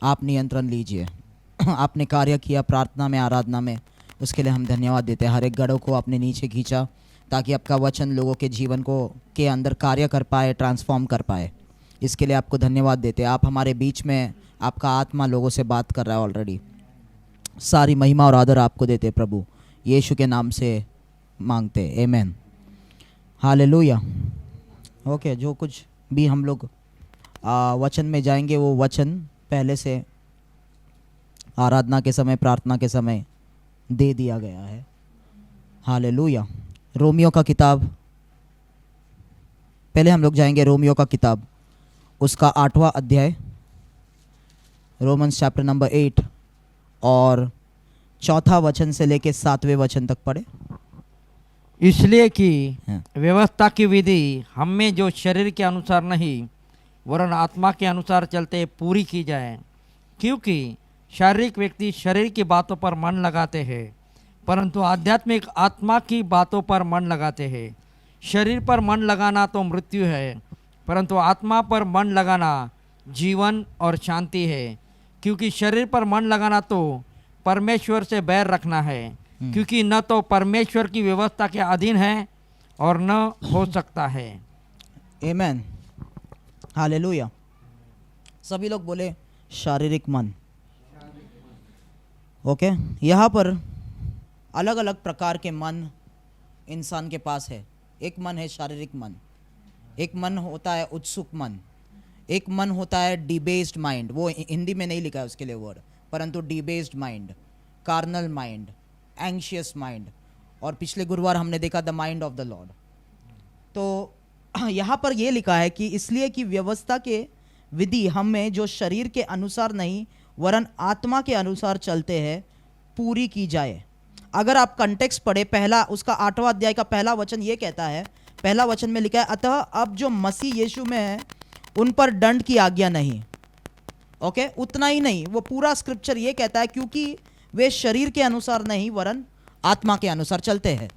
आप नियंत्रण लीजिए। आपने कार्य किया प्रार्थना में, आराधना में, उसके लिए हम धन्यवाद देते हैं। हर एक गढ़ों को आपने नीचे खींचा ताकि आपका वचन लोगों के जीवन को के अंदर कार्य कर पाए, ट्रांसफॉर्म कर पाए। इसके लिए आपको धन्यवाद देते हैं। आप हमारे बीच में, आपका आत्मा लोगों से बात कर रहा है ऑलरेडी। सारी महिमा और आदर आपको देते प्रभु, यीशु के नाम से मांगते, आमीन, हालेलुया। ओके, जो कुछ भी हम लोग वचन में जाएंगे वो वचन पहले से आराधना के समय, प्रार्थना के समय दे दिया गया है। हालेलुया। रोमियो का किताब, पहले हम लोग जाएंगे रोमियो का किताब, उसका 8वां अध्याय, रोमन्स चैप्टर नंबर 8 और 4था वचन से लेके 7वें वचन तक पढ़े। इसलिए कि हाँ। व्यवस्था की विधि हम में जो शरीर के अनुसार नहीं वरन आत्मा के अनुसार चलते पूरी की जाए, क्योंकि शारीरिक व्यक्ति शरीर की बातों पर मन लगाते हैं, परंतु आध्यात्मिक आत्मा की बातों पर मन लगाते हैं। शरीर पर मन लगाना तो मृत्यु है, परंतु आत्मा पर मन लगाना जीवन और शांति है। क्योंकि शरीर पर मन लगाना तो परमेश्वर से बैर रखना है, क्योंकि न तो परमेश्वर की व्यवस्था के अधीन है और न हो सकता है। आमीन, हालेलुया। सभी लोग बोले शारीरिक मन। ओके, यहाँ पर अलग अलग प्रकार के मन इंसान के पास है। एक मन है शारीरिक मन, एक मन होता है उत्सुक मन, एक मन होता है डिबेस्ड माइंड। वो हिंदी में नहीं लिखा है उसके लिए वर्ड, परंतु debased mind, carnal mind, anxious mind, और पिछले गुरुवार हमने देखा the mind of the Lord. तो यहाँ पर ये लिखा है कि इसलिए कि व्यवस्था के विधि हम में जो शरीर के अनुसार नहीं वरन आत्मा के अनुसार चलते हैं पूरी की जाए। अगर आप कंटेक्स्ट पढ़े, पहला उसका 8वां अध्याय का पहला वचन ये कहता है, पहला वचन में लिखा है, अतः अब जो मसीह यीशु में है उन पर दंड की आज्ञा नहीं। ओके, उतना ही नहीं, वो पूरा स्क्रिप्चर ये कहता है क्योंकि वे शरीर के अनुसार नहीं वरन आत्मा के अनुसार चलते हैं।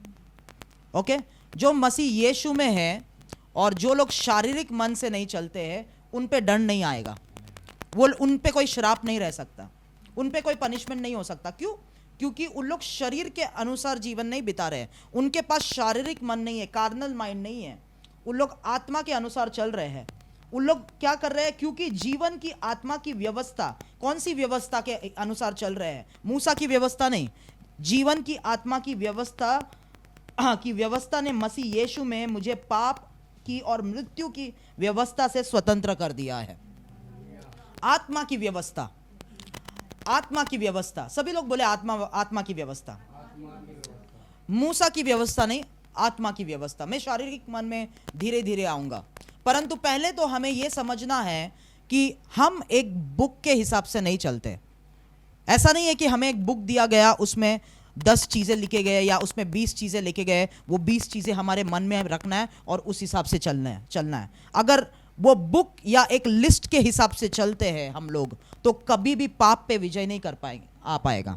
ओके, जो मसीह यीशु में है और जो लोग शारीरिक मन से नहीं चलते हैं उन पे दंड नहीं आएगा। वो उन पे कोई श्राप नहीं रह सकता, उन पे कोई पनिशमेंट नहीं हो सकता। क्यों? क्योंकि उन लोग शरीर के अनुसार जीवन नहीं बिता रहे हैं, उनके पास शारीरिक मन नहीं है, कार्नल माइंड नहीं है, उन लोग आत्मा के अनुसार चल रहे हैं। उन लोग क्या कर रहे हैं? क्योंकि जीवन की आत्मा की व्यवस्था, कौन सी व्यवस्था के अनुसार चल रहे हैं? मूसा की व्यवस्था नहीं, जीवन की आत्मा की व्यवस्था की व्यवस्था ने मसीह यीशु में मुझे पाप की और मृत्यु की व्यवस्था से स्वतंत्र कर दिया है। आत्मा की व्यवस्था, आत्मा की व्यवस्था, सभी लोग बोले आत्मा की व्यवस्था। मूसा की व्यवस्था नहीं, आत्मा की व्यवस्था। मैं शारीरिक मन में धीरे धीरे आऊंगा, परंतु पहले तो हमें यह समझना है कि हम एक बुक के हिसाब से नहीं चलते। ऐसा नहीं है कि हमें एक बुक दिया गया, उसमें 10 चीजें लिखे गए या उसमें 20 चीजें लिखे गए, वो 20 चीजें हमारे मन में रखना है और उस हिसाब से चलना है। अगर वो बुक या एक लिस्ट के हिसाब से चलते हैं हम लोग, तो कभी भी पाप पे विजय नहीं कर पाएगा।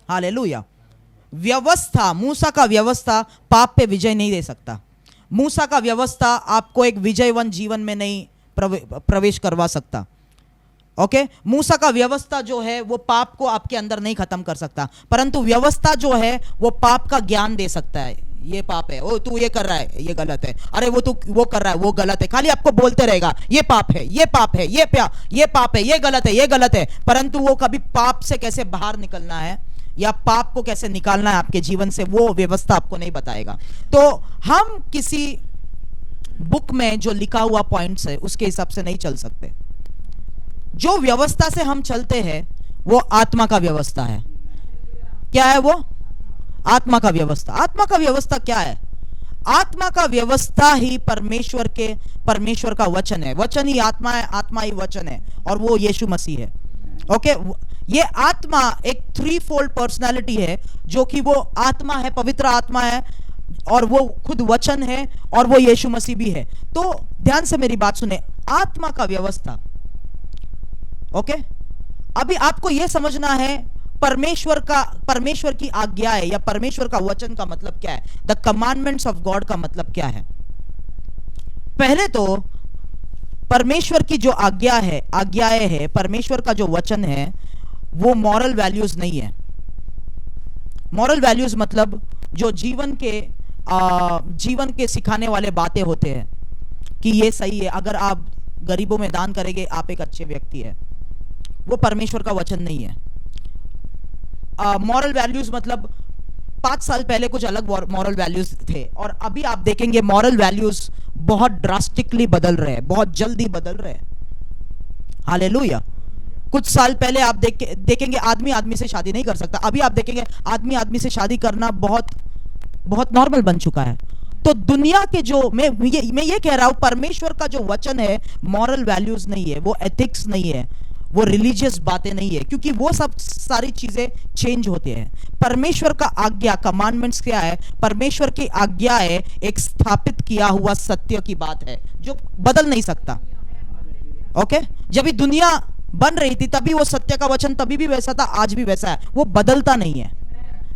हालेलुया। व्यवस्था, मूसा का व्यवस्था पाप पे विजय नहीं दे सकता। मूसा का व्यवस्था आपको एक विजयवन जीवन में नहीं प्रवेश करवा सकता। ओके, मूसा का व्यवस्था जो है वो पाप को आपके अंदर नहीं खत्म कर सकता, परंतु व्यवस्था जो है वो पाप का ज्ञान दे सकता है। ये पाप है, ओ तू ये कर रहा है, ये गलत है, अरे वो तू वो कर रहा है, वो गलत है। खाली आपको बोलते रहेगा ये पाप है, ये पाप है, ये पाप है, ये गलत है, ये गलत है, परंतु वो कभी पाप से कैसे बाहर निकलना है या पाप को कैसे निकालना है आपके जीवन से, वो व्यवस्था आपको नहीं बताएगा। तो हम किसी बुक में जो लिखा हुआ पॉइंट्स है उसके हिसाब से नहीं चल सकते। जो व्यवस्था से हम चलते हैं वो आत्मा का व्यवस्था है। क्या है वो? आत्मा का व्यवस्था। आत्मा का व्यवस्था क्या है? आत्मा का व्यवस्था ही परमेश्वर का वचन है। वचन ही आत्मा है, आत्मा ही वचन है, और वो यीशु मसीह है। ओके, ये आत्मा एक 3-fold पर्सनालिटी है, जो कि वो आत्मा है, पवित्र आत्मा है, और वो खुद वचन है, और वो यीशु मसीह भी है। तो ध्यान से मेरी बात सुने, आत्मा का व्यवस्था। ओके, अभी आपको यह समझना है परमेश्वर की आज्ञा है या परमेश्वर का वचन का मतलब क्या है। द कमांडमेंट्स ऑफ गॉड का मतलब क्या है? पहले तो परमेश्वर की जो आज्ञाएं है, परमेश्वर का जो वचन है, वो मॉरल वैल्यूज नहीं है। मॉरल वैल्यूज मतलब जो जीवन के सिखाने वाले बातें होते हैं कि ये सही है, अगर आप गरीबों में दान करेंगे आप एक अच्छे व्यक्ति है, वो परमेश्वर का वचन नहीं है। मॉरल वैल्यूज मतलब 5 साल पहले कुछ अलग मॉरल वैल्यूज थे, और अभी आप देखेंगे मॉरल वैल्यूज बहुत ड्रास्टिकली बदल रहे हैं, बहुत जल्दी बदल रहे हैं। हालेलुया। कुछ साल पहले आप देखेंगे आदमी आदमी से शादी नहीं कर सकता, अभी आप देखेंगे आदमी आदमी से शादी करना बहुत बहुत नॉर्मल बन चुका है। तो दुनिया के जो मैं ये कह रहा हूं, परमेश्वर का जो वचन है मॉरल वैल्यूज नहीं है, वो एथिक्स नहीं है, वो रिलीजियस बातें नहीं है, क्योंकि वो सब सारी चीजें चेंज होते हैं। परमेश्वर का आज्ञा, कमांडमेंट्स क्या है? परमेश्वर की आज्ञाएं एक स्थापित किया हुआ सत्य की बात है जो बदल नहीं सकता। ओके, जब ये दुनिया बन रही थी तभी वो सत्य का वचन तभी भी वैसा था, आज भी वैसा है, वो बदलता नहीं है।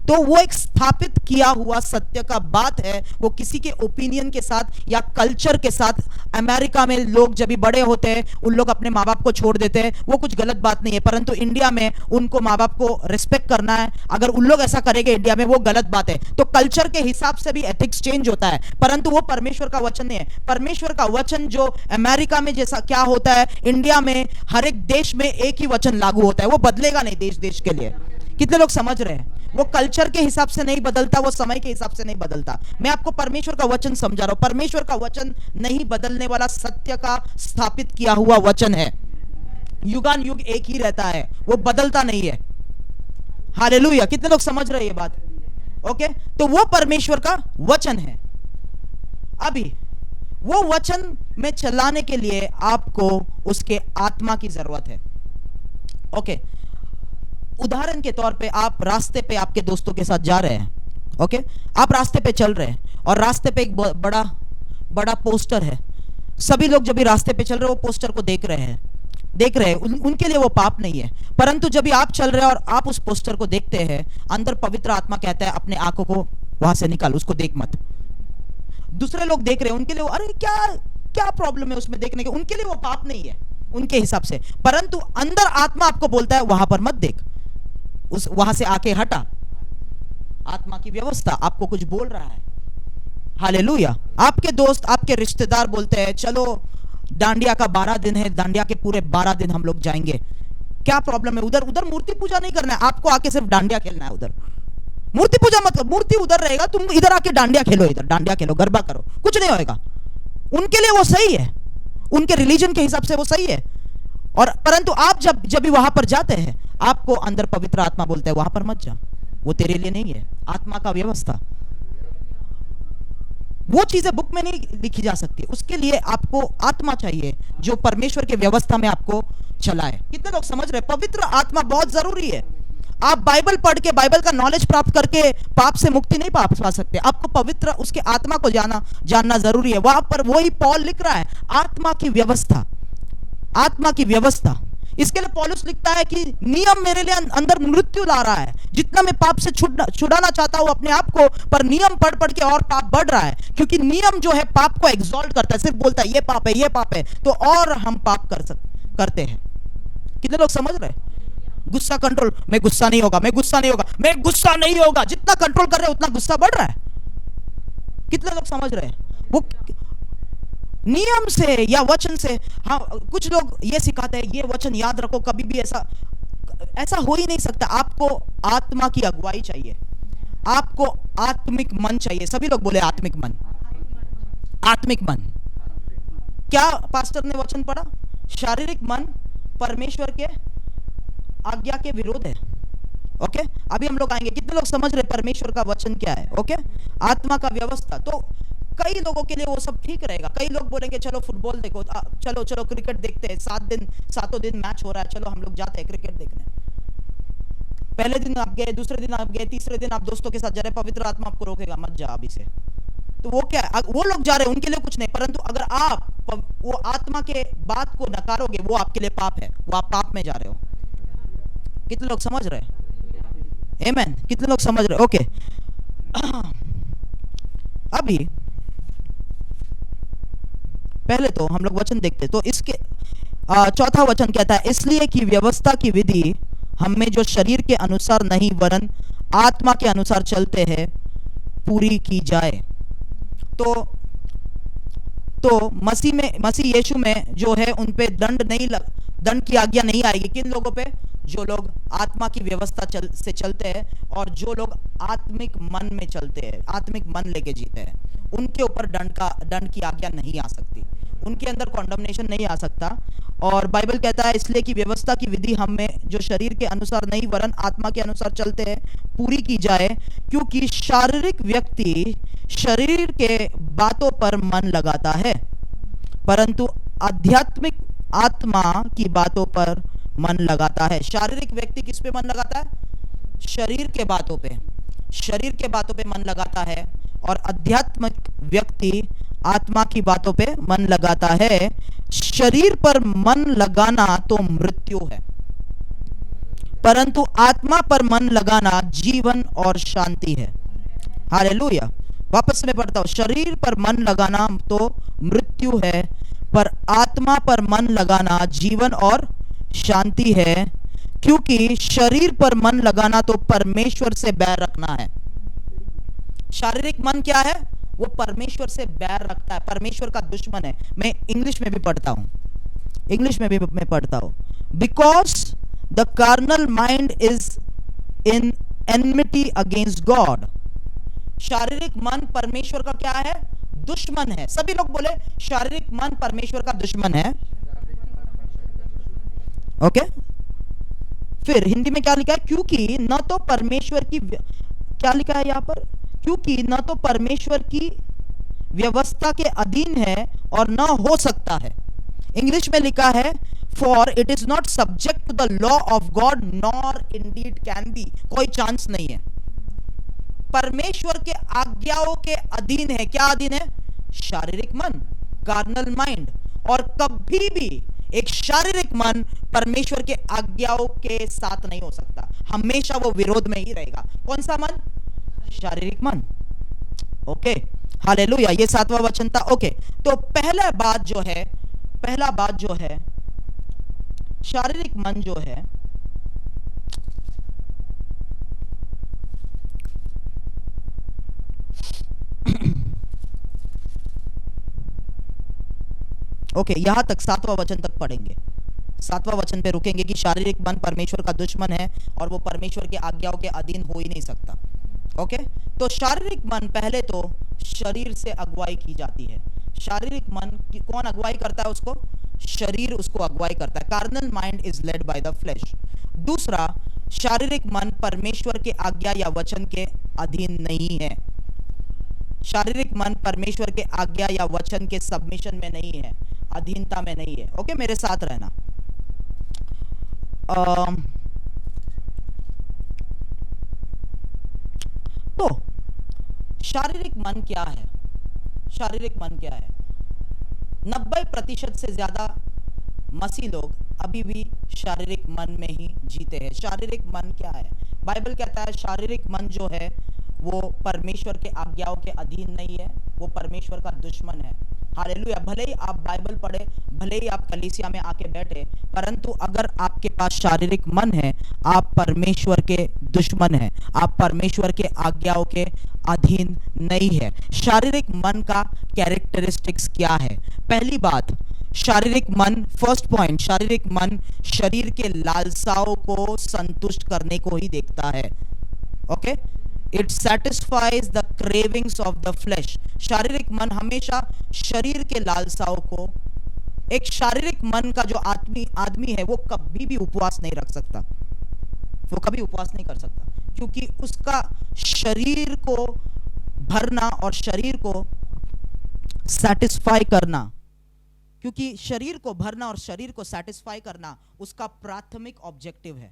तो वो एक स्थापित किया हुआ सत्य का बात है, वो किसी के ओपिनियन के साथ या कल्चर के साथ। अमेरिका में लोग जब भी बड़े होते हैं उन लोग अपने माँ बाप को छोड़ देते हैं, वो कुछ गलत बात नहीं है, परंतु इंडिया में उनको माँ बाप को रिस्पेक्ट करना है। अगर उन लोग ऐसा करेंगे इंडिया में वो गलत बात है। तो कल्चर के हिसाब से भी एथिक्स चेंज होता है, परंतु वो परमेश्वर का वचन नहीं है। परमेश्वर का वचन जो अमेरिका में जैसा क्या होता है, इंडिया में हर एक देश में एक ही वचन लागू होता है, वो बदलेगा नहीं देश देश के लिए। कितने लोग समझ रहे हैं? वो कल्चर के हिसाब से नहीं बदलता, वो समय के हिसाब से नहीं बदलता। मैं आपको परमेश्वर का वचन समझा रहा हूं। परमेश्वर का वचन नहीं बदलने वाला, सत्य का स्थापित किया हुआ वचन है। युगान युग एक ही रहता है, वो बदलता नहीं है। हालेलुया। कितने लोग समझ रहे हैं ये बात? ओके, तो वो परमेश्वर का वचन है। अभी वो वचन में चलाने के लिए आपको उसके आत्मा की जरूरत है। ओके, उदाहरण के तौर पे आप रास्ते पे आपके दोस्तों के साथ जा रहे हैं। ओके, आप रास्ते पे चल रहे हैं और रास्ते पे एक बड़ा बड़ा पोस्टर है। सभी लोग जब भी रास्ते पे चल रहे हैं वो पोस्टर को देख रहे हैं, उनके लिए वो पाप नहीं है। परंतु जब भी आप चल रहे हैं और आप उस पोस्टर को देखते हैं, अंदर पवित्र आत्मा कहता है अपने आंखों को वहां से निकाल, उसको देख मत। दूसरे लोग देख रहे हैं, उनके लिए अरे क्या क्या प्रॉब्लम है उसमें देखने के, उनके लिए वो पाप नहीं है उनके हिसाब से। परंतु अंदर आत्मा आपको बोलता है वहां पर मत देख, वहां से आके हटा। आत्मा की व्यवस्था आपको कुछ बोल रहा है। हालेलुया। आपके दोस्त, आपके रिश्तेदार बोलते हैं चलो डांडिया का 12 दिन है, डांडिया के पूरे 12 दिन हम लोग जाएंगे। क्या प्रॉब्लम है? उधर मूर्ति पूजा नहीं करना है, आपको आके सिर्फ डांडिया खेलना है। उधर मूर्ति पूजा मतलब मूर्ति उधर रहेगा, तुम इधर आके डांडिया खेलो, इधर डांडिया खेलो, गरबा करो, कुछ नहीं होएगा। उनके लिए वो सही है, उनके रिलीजन के हिसाब से वो सही है। और परंतु आप जब भी वहां पर जाते हैं, आपको अंदर पवित्र आत्मा बोलता है वहां पर मत जा, वो तेरे लिए नहीं है। आत्मा का व्यवस्था, वो चीजें बुक में नहीं लिखी जा सकती, उसके लिए आपको आत्मा चाहिए जो परमेश्वर के व्यवस्था में आपको चलाए। कितने लोग समझ रहे? पवित्र आत्मा बहुत जरूरी है। आप बाइबल पढ़ के, बाइबल का नॉलेज प्राप्त करके पाप से मुक्ति नहीं पा सकते। आपको पवित्र उसके आत्मा को जानना जरूरी है। वहां पर वही पॉल लिख रहा है, आत्मा की व्यवस्था, आत्मा की व्यवस्था। इसके लिए पौलुस लिखता है कि नियम मेरे लिए अंदर मृत्यु ला रहा है। जितना मैं पाप से छुड़ाना चाहता हूं अपने आप को, पर नियम पढ़ के और पाप बढ़ रहा है, क्योंकि नियम जो है पाप को एग्जॉल्ट करता है, सिर्फ बोलता है ये पाप है, ये पाप है, तो और हम पाप करते हैं। कितने लोग समझ रहे? गुस्सा कंट्रोल, मैं गुस्सा नहीं होगा, मैं गुस्सा नहीं होगा, मैं गुस्सा नहीं होगा। जितना कंट्रोल कर रहे हैं उतना गुस्सा बढ़ रहा है। कितने लोग समझ रहे हैं? वो नियम से या वचन से। हाँ, कुछ लोग ये सिखाते हैं ये वचन याद रखो, कभी भी ऐसा हो ही नहीं सकता। आपको आत्मा की अगुवाई चाहिए, आपको आत्मिक मन चाहिए। सभी लोग बोले आत्मिक मन, आत्मिक मन। क्या पास्टर ने वचन पढ़ा? शारीरिक मन परमेश्वर के आज्ञा के विरोध है। ओके, अभी हम लोग आएंगे। कितने लोग समझ रहे परमेश्वर का वचन क्या है? ओके, आत्मा का व्यवस्था। तो कई लोगों के लिए वो सब ठीक रहेगा। कई लोग बोलेंगे चलो फुटबॉल देखो, चलो क्रिकेट देखते हैं, 7 दिन मैच हो रहा है, चलो हम लोग जाते हैं क्रिकेट देखने। पहले दिन आप गए, दूसरे दिन आप गए, तीसरे दिन आप दोस्तों के साथ जा रहे, पवित्र आत्मा आपको रोकेगा मत जा अभी से। तो वो क्या, वो लोग जा रहे हैं, उनके लिए कुछ नहीं। परंतु अगर आप वो आत्मा के बात को नकारोगे, वो आपके लिए पाप है, वो आप पाप में जा रहे हो। कितने लोग समझ रहे हैं? आमेन। कितने लोग समझ रहे? ओके, अभी पहले तो हम लोग वचन देखते, तो इसके चौथा वचन कहता है, इसलिए कि व्यवस्था की विधि हम में जो शरीर के अनुसार नहीं वरन आत्मा के अनुसार चलते हैं पूरी की जाए। तो मसीह यीशु में जो है उन पे दंड की आज्ञा नहीं आएगी। किन लोगों पे? जो लोग आत्मा की व्यवस्था से चलते हैं और जो लोग आत्मिक मन में चलते हैं, आत्मिक मन लेके जीते हैं, उनके ऊपर दंड की आज्ञा नहीं आ सकती, उनके अंदर कॉन्डमनेशन नहीं आ सकता। और बाइबल कहता है इसलिए कि व्यवस्था की विधि हम में जो शरीर के अनुसार नहीं वरन आत्मा के अनुसार चलते हैं पूरी की जाए, क्योंकि शारीरिक व्यक्ति शरीर के बातों पर मन लगाता है, परंतु आध्यात्मिक आत्मा की बातों पर मन लगाता है। शारीरिक व्यक्ति किस पे मन लगाता है? शरीर के बातों पे, शरीर के बातों पे मन लगाता है, और आध्यात्मिक व्यक्ति आत्मा की बातों पे मन लगाता है। शरीर पर मन लगाना तो मृत्यु है, परंतु आत्मा पर मन लगाना जीवन और शांति है। हालेलुया। वापस में पढ़ता हूं, शरीर पर मन लगाना तो मृत्यु है, पर आत्मा पर मन लगाना जीवन और शांति है, क्योंकि शरीर पर मन लगाना तो परमेश्वर से बैर रखना है। शारीरिक मन क्या है? वो परमेश्वर से बैर रखता है, परमेश्वर का दुश्मन है। मैं इंग्लिश में भी पढ़ता हूं, because the carnal mind is in enmity against God. शारीरिक मन परमेश्वर का क्या है? दुश्मन है। सभी लोग बोले शारीरिक मन परमेश्वर का दुश्मन है। ओके, फिर हिंदी में क्या लिखा है? क्योंकि न तो परमेश्वर की, क्या लिखा है यहां पर? क्योंकि न तो परमेश्वर की व्यवस्था के अधीन है और न हो सकता है। इंग्लिश में लिखा है, for it is not subject to the law of God nor indeed can be. कोई चांस नहीं है। परमेश्वर के आज्ञाओं के अधीन है। क्या अधीन है? शारीरिक मन, कार्नल माइंड। और कभी भी एक शारीरिक मन परमेश्वर के आज्ञाओं के साथ नहीं हो सकता, हमेशा वो विरोध में ही रहेगा। कौन सा मन? शारीरिक मन। Okay, hallelujah. ये 7वां वचन था। ओके, तो पहला बात जो है शारीरिक मन जो है, ओके, यहां तक 7वां वचन तक पढ़ेंगे। 7वां वचन पे रुकेंगे कि शारीरिक मन परमेश्वर का दुश्मन है और वो परमेश्वर के आज्ञाओं के अधीन हो ही नहीं सकता। ओके, तो शारीरिक मन, पहले तो शरीर से अगुवाई की जाती है। शारीरिक मन की कौन अगुवाई करता है? उसको शरीर उसको अगुवाई करता है। Carnal mind is led by the flash. दूसरा, शारीरिक मन परमेश्वर के आज्ञा या वचन के अधीन नहीं है। शारीरिक मन परमेश्वर के आज्ञा या वचन के सबमिशन में नहीं है, अधीनता में नहीं है। ओके, मेरे साथ रहना। तो शारीरिक मन क्या है? शारीरिक मन क्या है? 90% से ज्यादा मसीह लोग अभी भी शारीरिक मन में ही जीते हैं। शारीरिक मन क्या है? बाइबल कहता है शारीरिक मन जो है वो परमेश्वर के आज्ञाओं के अधीन नहीं है, वो परमेश्वर का दुश्मन है। हालेलुया। भले ही आप बाइबल पढ़े, भले ही आप कलीसिया में आके बैठे, परंतु अगर आपके पास शारीरिक मन है, आप परमेश्वर के दुश्मन हैं, आप परमेश्वर के आज्ञाओं के अधीन नहीं है। शारीरिक मन का कैरेक्टरिस्टिक्स क्या है? पहली बात, शारीरिक मन, फर्स्ट पॉइंट, शारीरिक मन शरीर के लालसाओं को संतुष्ट करने को ही देखता है। Okay, it satisfies the cravings of the flash. शारीरिक मन हमेशा शरीर के लालसाओं को, एक शारीरिक मन का जो आदमी है वो कभी भी उपवास नहीं रख सकता, वो कभी उपवास नहीं कर सकता, क्योंकि उसका शरीर को भरना और शरीर को सेटिस्फाई करना, क्योंकि शरीर को भरना और शरीर को सेटिस्फाई करना उसका प्राथमिक ऑब्जेक्टिव है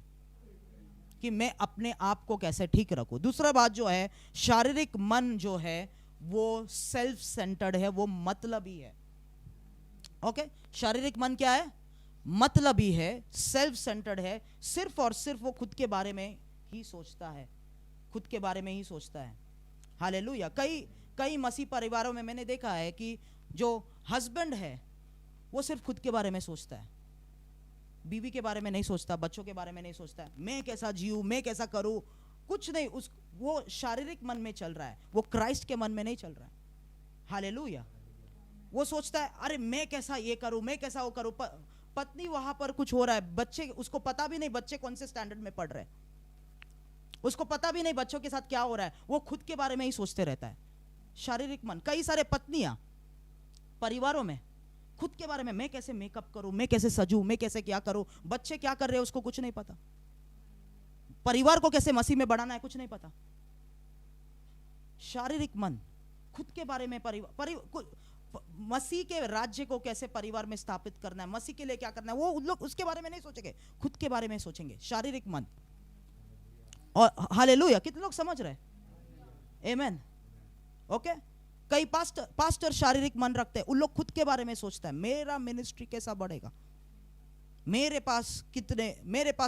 कि मैं अपने आप को कैसे ठीक रखूं। दूसरा बात जो है, शारीरिक मन जो है वो सेल्फ सेंटर्ड है, वो मतलबी है। ओके, शारीरिक मन क्या है? मतलबी है, सेल्फ सेंटर्ड है, सिर्फ और सिर्फ वो खुद के बारे में ही सोचता है, खुद के बारे में ही सोचता है। हालेलुया। कई मसीह परिवारों में मैंने देखा है कि जो हस्बैंड है वो सिर्फ खुद के बारे में सोचता है, बीवी के बारे में नहीं सोचता, बच्चों के बारे में नहीं सोचता है, मैं कैसा जीऊं, मैं कैसा करूं, कुछ नहीं। वो शारीरिक मन में चल रहा है, वो क्राइस्ट के मन में नहीं चल रहा है। हालेलुया। वो सोचता है अरे मैं कैसा ये करूं, मैं कैसा वो करूं। पत्नी वहां पर कुछ हो रहा है, बच्चे, उसको पता भी नहीं बच्चे कौन से स्टैंडर्ड में पढ़ रहे हैं, उसको पता भी नहीं बच्चों के साथ क्या हो रहा है, वो खुद के बारे में ही सोचते रहता है। शारीरिक मन। कई सारे पत्नियां परिवारों में खुद के बारे में, मैं कैसे मेकअप करूं, मैं कैसे सजूं, मैं कैसे क्या करूं, बच्चे क्या कर रहे हैं उसको कुछ नहीं पता, परिवार को कैसे मसीह में बढ़ाना है कुछ नहीं पता। शारीरिक मन, खुद के बारे में, मसीह के राज्य को कैसे परिवार में स्थापित करना है, मसीह के लिए क्या करना है, वो लोग उसके बारे में नहीं सोचेंगे, खुद के बारे में सोचेंगे। शारीरिक मन। और हालेलुया, कितने लोग समझ रहे? आमेन। ओके। कई पास्टर शारीरिक मन रखते हैं, उन लोग खुद के बारे में सोचता है, मेरा मिनिस्ट्री कैसा बढ़ेगा, मेरे पास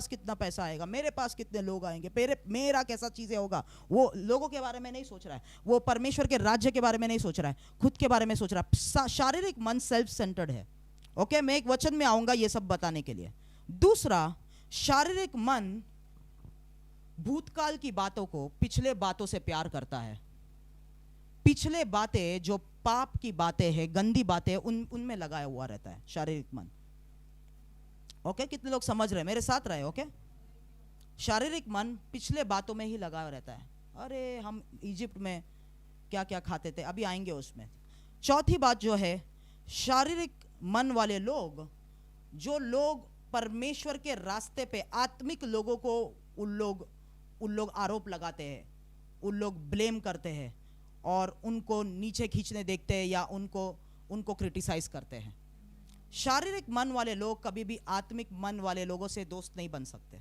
कितना पैसा आएगा, मेरे पास कितने लोग आएंगे, मेरा कैसा चीजें होगा। वो लोगों के बारे में नहीं सोच रहा है, वो परमेश्वर के राज्य के बारे में नहीं सोच रहा है, खुद के बारे में सोच रहा है। शारीरिक मन सेल्फ सेंटर्ड है। ओके, मैं एक वचन में आऊंगा ये सब बताने के लिए। दूसरा, शारीरिक मन भूतकाल की बातों को, पिछले बातों से प्यार करता है। पिछले बातें, जो पाप की बातें हैं, गंदी बातें, उनमें लगाया हुआ रहता है शारीरिक मन। ओके, कितने लोग समझ रहे हैं, मेरे साथ रहे? ओके, शारीरिक मन पिछले बातों में ही लगा रहता है। अरे हम इजिप्ट में क्या क्या खाते थे, अभी आएंगे उसमें। चौथी बात जो है, शारीरिक मन वाले लोग, जो लोग परमेश्वर के रास्ते पे आत्मिक लोगों को उन लोग आरोप लगाते हैं, उन लोग ब्लेम करते हैं और उनको नीचे खींचने देखते हैं या उनको क्रिटिसाइज करते हैं। शारीरिक मन वाले लोग कभी भी आत्मिक मन वाले लोगों से दोस्त नहीं बन सकते,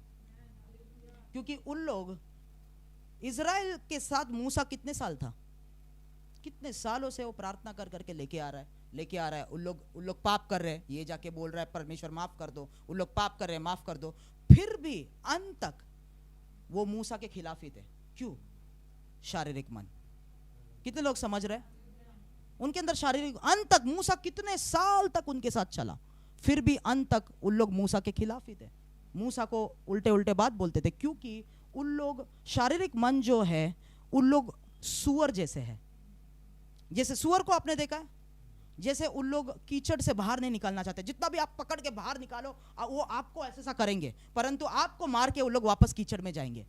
क्योंकि उन लोग, इज़राइल के साथ मूसा कितने साल था, कितने सालों से वो प्रार्थना कर करके लेके आ रहा है। उन लोग पाप कर रहे हैं, ये जाके बोल रहा है परमेश्वर माफ कर दो, उन लोग पाप कर रहे हैं, माफ कर दो। फिर भी अंत तक वो मूसा के खिलाफ ही थे। क्यों? शारीरिक मन। कितने लोग समझ रहे? उनके अंदर शारीरिक, अंत तक मूसा कितने साल तक उनके साथ चला, फिर भी अंत तक उन लोग मूसा के खिलाफ ही थे, मूसा को उल्टे उल्टे बात बोलते थे, क्योंकि उन लोग, शारीरिक मन जो है, उन लोग सुअर जैसे है। जैसे सुअर को आपने देखा है, जैसे उन लोग कीचड़ से बाहर नहीं निकालना चाहते, जितना भी आप पकड़ के बाहर निकालो वो आपको ऐसा करेंगे, परंतु आपको मार के उन लोग वापस कीचड़ में जाएंगे।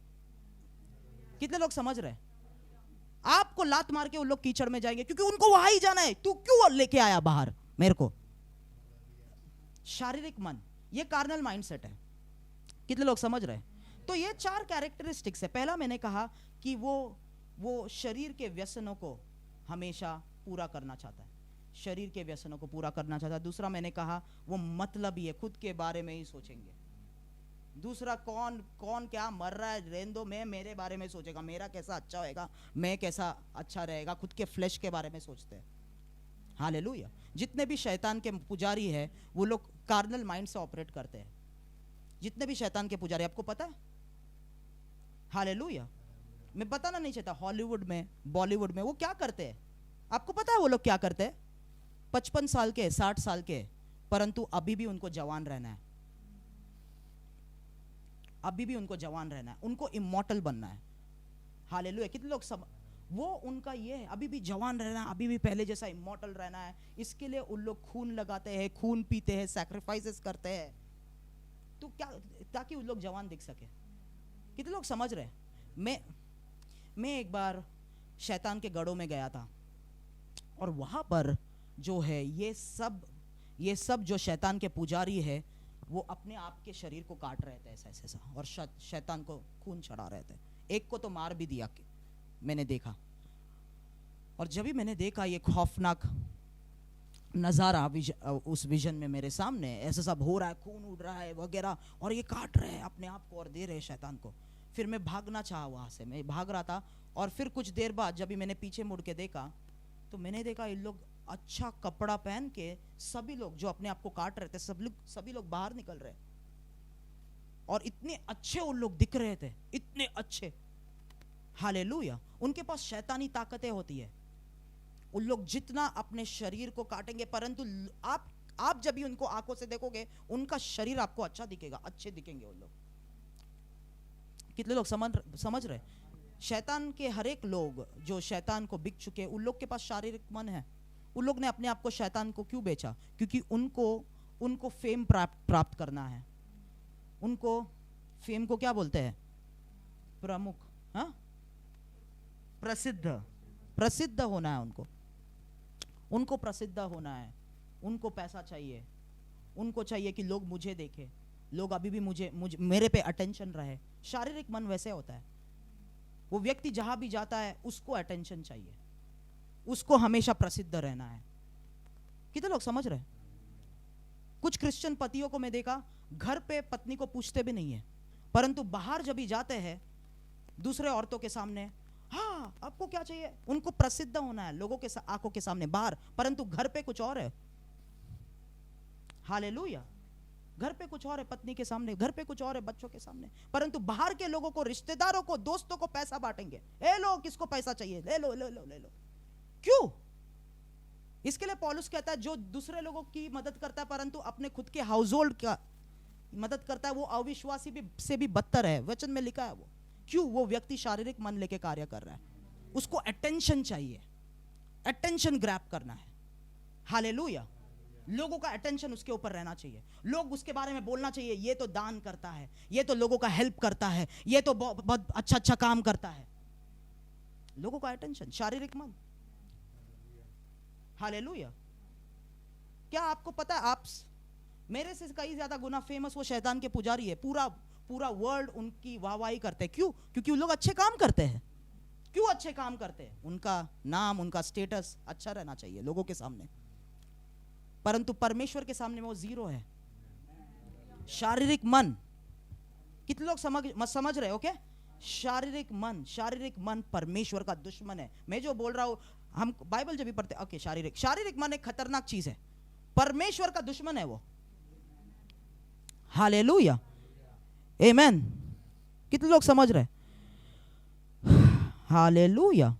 कितने लोग समझ रहे? आपको लात मार के उन लोग कीचड़ में जाएंगे, क्योंकि उनको वहां ही जाना है। तू क्यों लेके आया बाहर मेरे को? शारीरिक मन, ये कार्नल माइंडसेट है। कितने लोग समझ रहे? तो ये 4 कैरेक्टरिस्टिक्स है। पहला मैंने कहा कि वो शरीर के व्यसनों को हमेशा पूरा करना चाहता है, शरीर के व्यसनों को पूरा करना चाहता है। दूसरा मैंने कहा वो मतलबी है, खुद के बारे में ही सोचेंगे। दूसरा, कौन क्या मर रहा है, रहने दो, मैं मेरे बारे में सोचेगा, मेरा कैसा अच्छा होएगा, मैं कैसा अच्छा रहेगा, खुद के फ्लेश के बारे में सोचते हैं। हालेलुया। जितने भी शैतान के पुजारी है वो लोग कार्नल माइंड से ऑपरेट करते हैं। जितने भी शैतान के पुजारी, आपको पता है? हालेलुया। मैं बताना नहीं चाहता, हॉलीवुड में, बॉलीवुड में वो क्या करते हैं, आपको पता है वो लोग क्या करते हैं? 55 साल के, 60 साल के, परंतु अभी भी उनको जवान रहना है, अभी भी उनको जवान रहना है, उनको इमॉर्टल बनना है। हालेलुया। कितने लोग सब, वो उनका ये है, अभी भी जवान रहना है, अभी भी पहले जैसा इमॉर्टल रहना है। इसके लिए उन लोग खून लगाते हैं, खून पीते हैं, सैक्रिफाइसेस करते हैं, तो क्या, ताकि उन लोग जवान दिख सके। कितने लोग समझ रहे? मैं एक बार शैतान के गढ़ों में गया था, और वहां पर जो है, ये सब जो शैतान के पुजारी है, वो अपने आप के शरीर को काट रहे थे ऐसा, और शैतान को खून चढ़ा रहे थे। एक को तो मार भी दिया, मैंने देखा। और जब भी मैंने देखा ये खौफनाक नज़ारा उस विजन में मेरे सामने, ऐसा सब हो रहा है, खून उड़ रहा है वगैरह, और ये काट रहे हैं अपने आप को और दे रहे हैं शैतान को। फिर मैं भागना चाहा, वहाँ से मैं भाग रहा था, और फिर कुछ देर बाद जब भी मैंने पीछे मुड़ के देखा, तो मैंने देखा इन लोग अच्छा कपड़ा पहन के, सभी लोग जो अपने आप को काट रहे थे, सभी लोग बाहर निकल रहे, और इतने अच्छे उन लोग दिख रहे थे, इतने अच्छे। हालेलुया। उनके पास शैतानी ताकतें होती है, उन लोग जितना अपने शरीर को काटेंगे, परंतु आप जब भी उनको आंखों से देखोगे उनका शरीर आपको अच्छा दिखेगा, अच्छे दिखेंगे उन लोग। कितने लोग समझ रहे? शैतान के हर एक लोग जो शैतान को बिक चुके, उन लोग के पास शारीरिक मन है। उन लोग ने अपने आप को शैतान को क्यों बेचा? क्योंकि उनको फेम प्राप्त करना है। उनको फेम को क्या बोलते हैं? प्रमुख, हाँ, प्रसिद्ध होना है। उनको प्रसिद्ध होना है। उनको पैसा चाहिए। उनको चाहिए कि लोग मुझे देखें, लोग अभी भी मुझे मेरे पे अटेंशन रहे। शारीरिक मन वैसे होता है। वो व्यक्ति जहां भी जाता है उसको अटेंशन चाहिए, उसको हमेशा प्रसिद्ध रहना है। कितने लोग समझ रहे? कुछ क्रिश्चियन पतियों को मैं देखा, घर पे पत्नी को पूछते भी नहीं है, परंतु बाहर जब भी जाते हैं दूसरे औरतों के सामने, हाँ आपको क्या चाहिए, उनको प्रसिद्ध होना है लोगों के आंखों के सामने बाहर, परंतु घर पे कुछ और है। हालेलुया। घर पे कुछ और है, पत्नी के सामने, घर पे कुछ और है, बच्चों के सामने, परंतु बाहर के लोगों को, रिश्तेदारों को, दोस्तों को पैसा बांटेंगे। ए लो, किसको पैसा चाहिए, ले लो ले लो ले लो। क्यों? इसके लिए पौलुस कहता है जो दूसरे लोगों की मदद करता है परंतु अपने खुद के हाउस होल्ड का मदद करता है, वो अविश्वासी से भी बदतर है। वचन में लिखा है वो। क्यों? वो व्यक्ति शारीरिक मन लेके कार्य कर रहा है, उसको अटेंशन चाहिए, अटेंशन ग्रैब करना है। हालेलुया। लोगों का अटेंशन उसके ऊपर रहना चाहिए, लोग उसके बारे में बोलना चाहिए, ये तो दान करता है, ये तो लोगों का हेल्प करता है, ये तो बहुत अच्छा काम करता है। लोगों का अटेंशन, शारीरिक मन। हालेलुया। क्या आपको पता है, आप मेरे से कई ज्यादा गुना फेमस वो शैतान के पुजारी है। पूरा वर्ल्ड उनकी वाहवाही करते हैं। क्यों? क्योंकि वो लोग अच्छे काम करते हैं। क्यों अच्छे काम करते हैं? उनका नाम, उनका स्टेटस अच्छा रहना चाहिए लोगों के सामने, परंतु परमेश्वर के सामने वो जीरो है। शारीरिक मन, कितने लोग समझ रहे हो क्या? शारीरिक मन परमेश्वर का दुश्मन है। मैं जो बोल रहा हूं, हम बाइबल जब भी पढ़ते, ओके, शारीरिक मन एक खतरनाक चीज है, परमेश्वर का दुश्मन है वो। हालेलुया, आमेन। कितने लोग समझ रहे? हालेलुया।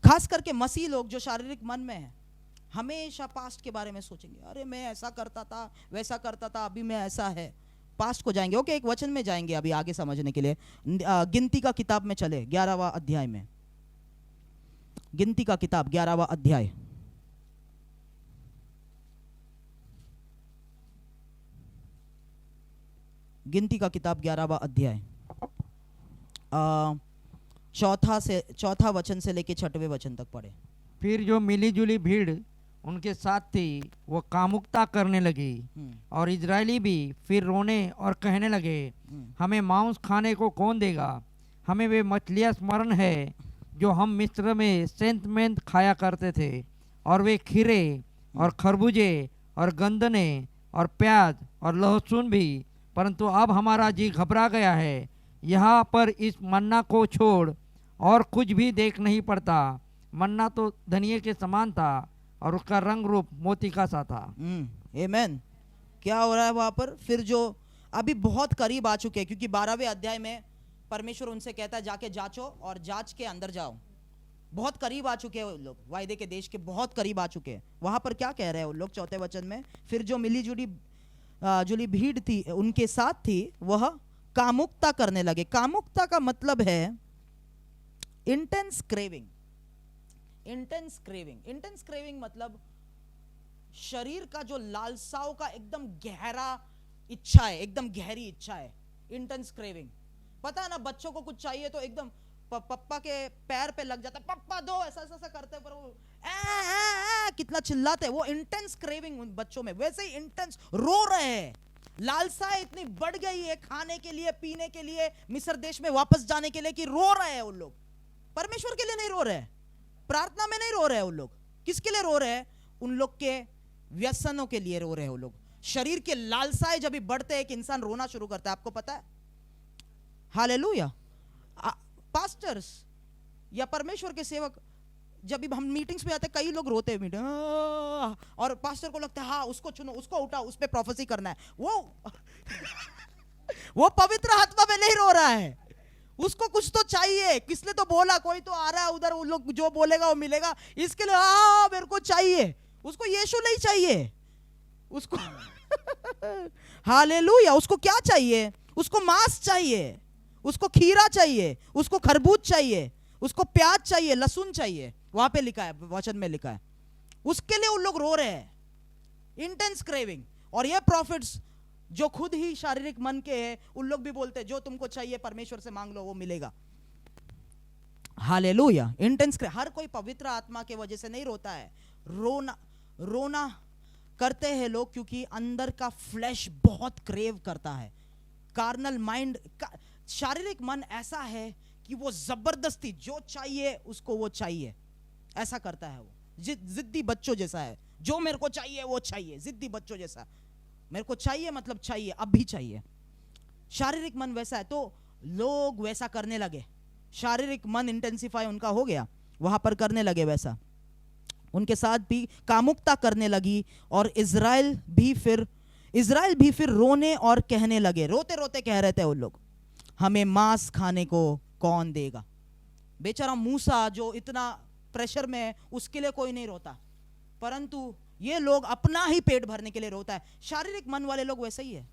खास करके मसीह लोग जो शारीरिक मन में है, हमेशा पास्ट के बारे में सोचेंगे। अरे मैं ऐसा करता था, वैसा करता था, अभी मैं ऐसा है। पास्ट को जाएंगे। ओके, एक वचन में जाएंगे अभी आगे समझने के लिए। गिनती का किताब में चले, 11वां अध्याय में। गिनती का किताब 11वां अध्याय। गिनती का किताब 11वां अध्याय, चौथा वचन से लेके 6वें वचन तक पढ़े। फिर जो मिली जुली भीड़ उनके साथ थी वो कामुकता करने लगी, और इजरायली भी फिर रोने और कहने लगे, हमें मांस खाने को कौन देगा? हमें वे मछलियाँ स्मरण है जो हम मिस्र में सेंत मेंत खाया करते थे, और वे खीरे और खरबूजे और गंदने और प्याज और लहसुन भी, परंतु अब हमारा जी घबरा गया है। यहाँ पर इस मन्ना को छोड़ और कुछ भी देख नहीं पड़ता। मन्ना तो धनिये के समान था और उसका रंग रूप मोती का सा था। आमेन। क्या हो रहा है वहां पर? फिर जो अभी बहुत करीब आ चुके हैं, क्योंकि 12वें अध्याय में परमेश्वर उनसे कहता है जाके जांचो और जांच के अंदर जाओ। बहुत करीब आ चुके हैं लोग, वायदे के देश के बहुत करीब आ चुके हैं। वहां पर क्या कह रहे हैं वो लोग? 4वें वचन में, फिर जो मिली जुली भीड़ थी उनके साथ थी, वह कामुकता करने लगे। कामुकता का मतलब है इंटेंस क्रेविंग। इंटेंस क्रेविंग मतलब शरीर का जो लालसाओं का एकदम गहरा इच्छा है, एकदम गहरी इच्छा है। इंटेंस क्रेविंग, पता है ना, बच्चों को कुछ चाहिए तो एकदम पप्पा के पैर पे लग जाता है, पप्पा दो, ऐसा ऐसा करते हैं, पर वो कितना चिल्लाते हैं। वो इंटेंस क्रेविंग बच्चों में। वैसे ही इंटेंस रो रहे हैं, लालसा इतनी बढ़ गई है खाने के लिए, पीने के लिए, मिस्र देश में वापस जाने के लिए, कि रो रहे हैं उन लोग। परमेश्वर के लिए नहीं रो रहे, प्रार्थना में नहीं रो रहे हैं उन लोग। किसके लिए रो रहे हैं? उन लोग के व्यसनों के लिए रो रहे हैं वो लोग। शरीर के लालसाएं जब भी बढ़ते हैं, एक इंसान रोना शुरू करता है। आपको पता है? हालेलुया। पास्टर्स या परमेश्वर के सेवक जब भी हम मीटिंग्स में आते हैं, कई लोग रोते हैं मीटिंग, और पास्टर को लगता है हाँ उसको चुनो, उसको उठाओ, उस पे प्रोफेसी करना है। वो पवित्र आत्मा में नहीं रो रहा है, उसको कुछ तो चाहिए, किसने तो बोला, कोई तो आ रहा है उधर, वो लोग जो बोलेगा वो मिलेगा, इसके लिए हाँ मेरे को चाहिए। उसको यीशु नहीं चाहिए, उसको हालेलुया, उसको क्या चाहिए? उसको मांस चाहिए, उसको खीरा चाहिए, उसको खरबूज चाहिए, उसको प्याज चाहिए, लहसुन चाहिए। वहां पे लिखा है, वचन में लिखा है। उसके लिए उन लोग रो रहे हैं, इंटेंस क्रेविंग। और ये प्रॉफिट्स जो खुद ही शारीरिक मन के हैं, उन लोग भी बोलते हैं जो तुमको चाहिए परमेश्वर से मांग लो, वो मिलेगा। Hallelujah, intense. हर कोई पवित्र आत्मा के वजह से नहीं रोता है। रोना करते हैं लोग क्योंकि अंदर का फ्लैश बहुत क्रेव करता है। कार्नल माइंड, शारीरिक मन ऐसा है कि वो जबरदस्ती जो चाहिए उसको वो चाहिए, ऐसा करता है। वो जिद्दी बच्चों जैसा है, जो मेरे को चाहिए वो चाहिए, जिद्दी बच्चों जैसा, मेरे को चाहिए मतलब चाहिए, अब भी चाहिए। शारीरिक मन वैसा है, तो लोग वैसा करने लगे। शारीरिक मन इंटेंसिफाई उनका हो गया, वहां पर करने लगे वैसा। उनके साथ भी कामुकता करने लगी। और इज़राइल भी फिर रोने और कहने लगे, रोते रोते कह रहे थे वो लोग, हमें मांस खाने को कौन देगा। बेचारा मूसा जो इतना प्रेशर में है, उसके लिए कोई नहीं रोता, परंतु ये लोग अपना ही पेट भरने के लिए रोता है। शारीरिक मन वाले लोग वैसे ही है।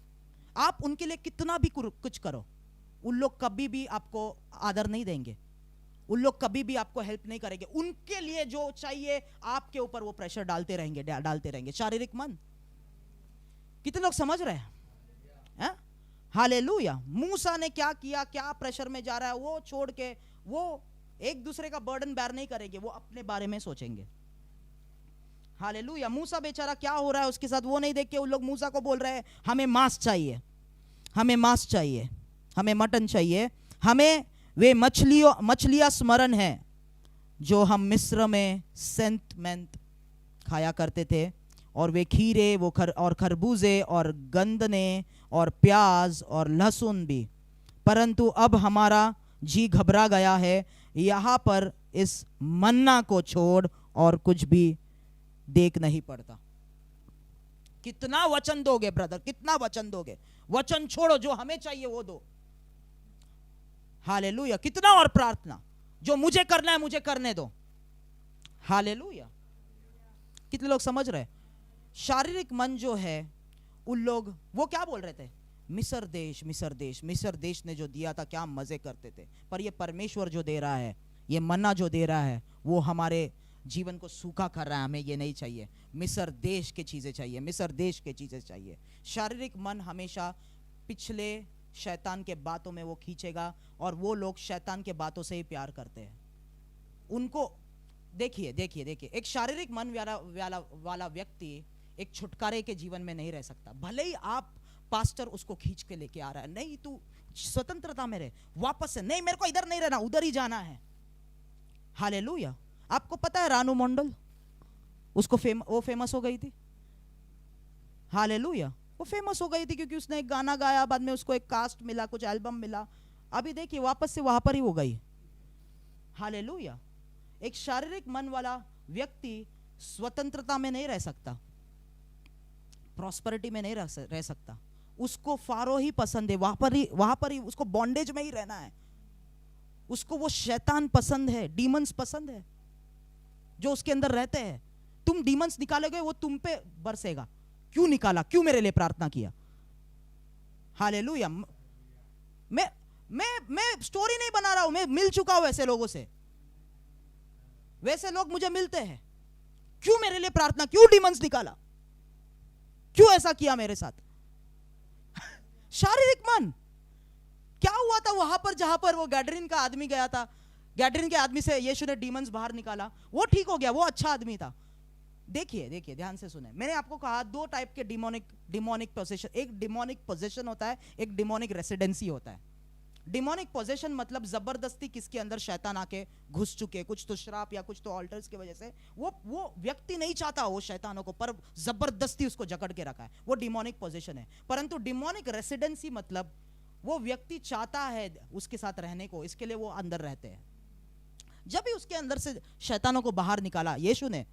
आप उनके लिए कितना भी कुछ करो, उन लोग कभी भी आपको आदर नहीं देंगे, उन लोग कभी भी आपको हेल्प नहीं करेंगे। उनके लिए जो चाहिए आपके ऊपर वो प्रेशर डालते रहेंगे। शारीरिक मन, कितने लोग समझ रहे हैं? हालेलुया। मूसा ने क्या किया, क्या प्रेशर में जा रहा है, वो छोड़ के वो एक दूसरे का बर्डन बेयर नहीं करेंगे, वो अपने बारे में सोचेंगे। हालेलुया। मूसा बेचारा क्या हो रहा है उसके साथ, वो नहीं देख के उन लोग मूसा को बोल रहे हैं, हमें मांस चाहिए, हमें मांस चाहिए, हमें मटन चाहिए, हमें वे मछलियां स्मरण है जो हम मिस्र में सेंत मेंत खाया करते थे, और वे खीरे और खरबूजे और गंदने और प्याज और लहसुन भी। परंतु अब हमारा जी घबरा गया है, यहाँ पर इस मन्ना को छोड़ और कुछ भी देख नहीं पड़ता। कितना वचन दोगे ब्रदर, कितना वचन दोगे? वचन छोड़ो, जो हमें चाहिए वो दो। हालेलुया। कितना और प्रार्थना, जो मुझे करना है मुझे करने दो। हालेलुया। कितने लोग समझ रहे? शारीरिक मन जो है, उन लोग वो क्या बोल रहे थे, मिस्र देश ने जो दिया था क्या मजे करते थे, पर ये परमेश्वर जो दे रहा है, ये मन्ना जो दे रहा है, वो हमारे जीवन को सूखा कर रहा है। हमें ये नहीं चाहिए, मिस्र देश की चीजें चाहिए, मिस्र देश की चीजें चाहिए। शारीरिक मन हमेशा पिछले शैतान के बातों में वो खींचेगा, और वो लोग शैतान के बातों से ही प्यार करते हैं। उनको देखिए, एक शारीरिक मन वाला व्यक्ति एक छुटकारे के जीवन में नहीं रह सकता। भले ही आप पास्टर उसको खींच के लेके आ रहा है, नहीं तू स्वतंत्रता में रहे, वापस से नहीं, मेरे को इधर नहीं रहना, उधर ही जाना है। हालेलुया। आपको पता है रानू मंडल, उसको वो फेमस हो गई थी। हालेलुया। वो फेमस हो गई थी क्योंकि उसने एक गाना गाया, बाद में उसको एक कास्ट मिला, कुछ एल्बम मिला, अभी देखिए वापस से वहां पर ही हो गई। हालेलुया। एक शारीरिक मन वाला व्यक्ति स्वतंत्रता में नहीं रह सकता, प्रॉस्पेरिटी में नहीं रह सकता। उसको फारो ही पसंद है, वहां पर ही उसको बॉन्डेज में ही रहना है। उसको वो शैतान पसंद है, डीमंस पसंद है जो उसके अंदर रहते हैं। तुम डीमंस निकालोगे वो तुम पे बरसेगा। क्यों निकाला, क्यों मेरे लिए प्रार्थना किया? हालेलुया। मैं स्टोरी नहीं बना रहा हूं, मैं मिल चुका हूं ऐसे लोगों से, वैसे लोग मुझे मिलते हैं। क्यों मेरे लिए प्रार्थना, क्यों डीमंस निकाला, क्यों ऐसा किया मेरे साथ? शारीरिक मन। क्या हुआ था वहां पर जहां पर वो गैडरिन का आदमी गया था, गैडरिन के आदमी से यीशु ने डीमंस बाहर निकाला, वो ठीक हो गया, वो अच्छा आदमी था। देखिए ध्यान से सुने, मैंने आपको कहा दो टाइप के डिमोनिक पोजेशन, एक डिमोनिक पोजेशन होता है, एक डिमोनिक रेसिडेंसी होता है। डिमोनिक पोजेशन मतलब जबरदस्ती किसके अंदर शैतान आके घुस चुके, कुछ तो श्राप या कुछ तो ऑल्टर्स की वजह से, वो व्यक्ति नहीं चाहता वो शैतानों को, पर जबरदस्ती उसको जकड़ के रखा है, वो डिमोनिक पोजेशन है। परंतु डिमोनिक रेसिडेंसी मतलब वो व्यक्ति चाहता है उसके साथ रहने को, इसके लिए वो अंदर रहते हैं। जब भी उसके अंदर से शैतानों को बाहर निकाला यीशु ने,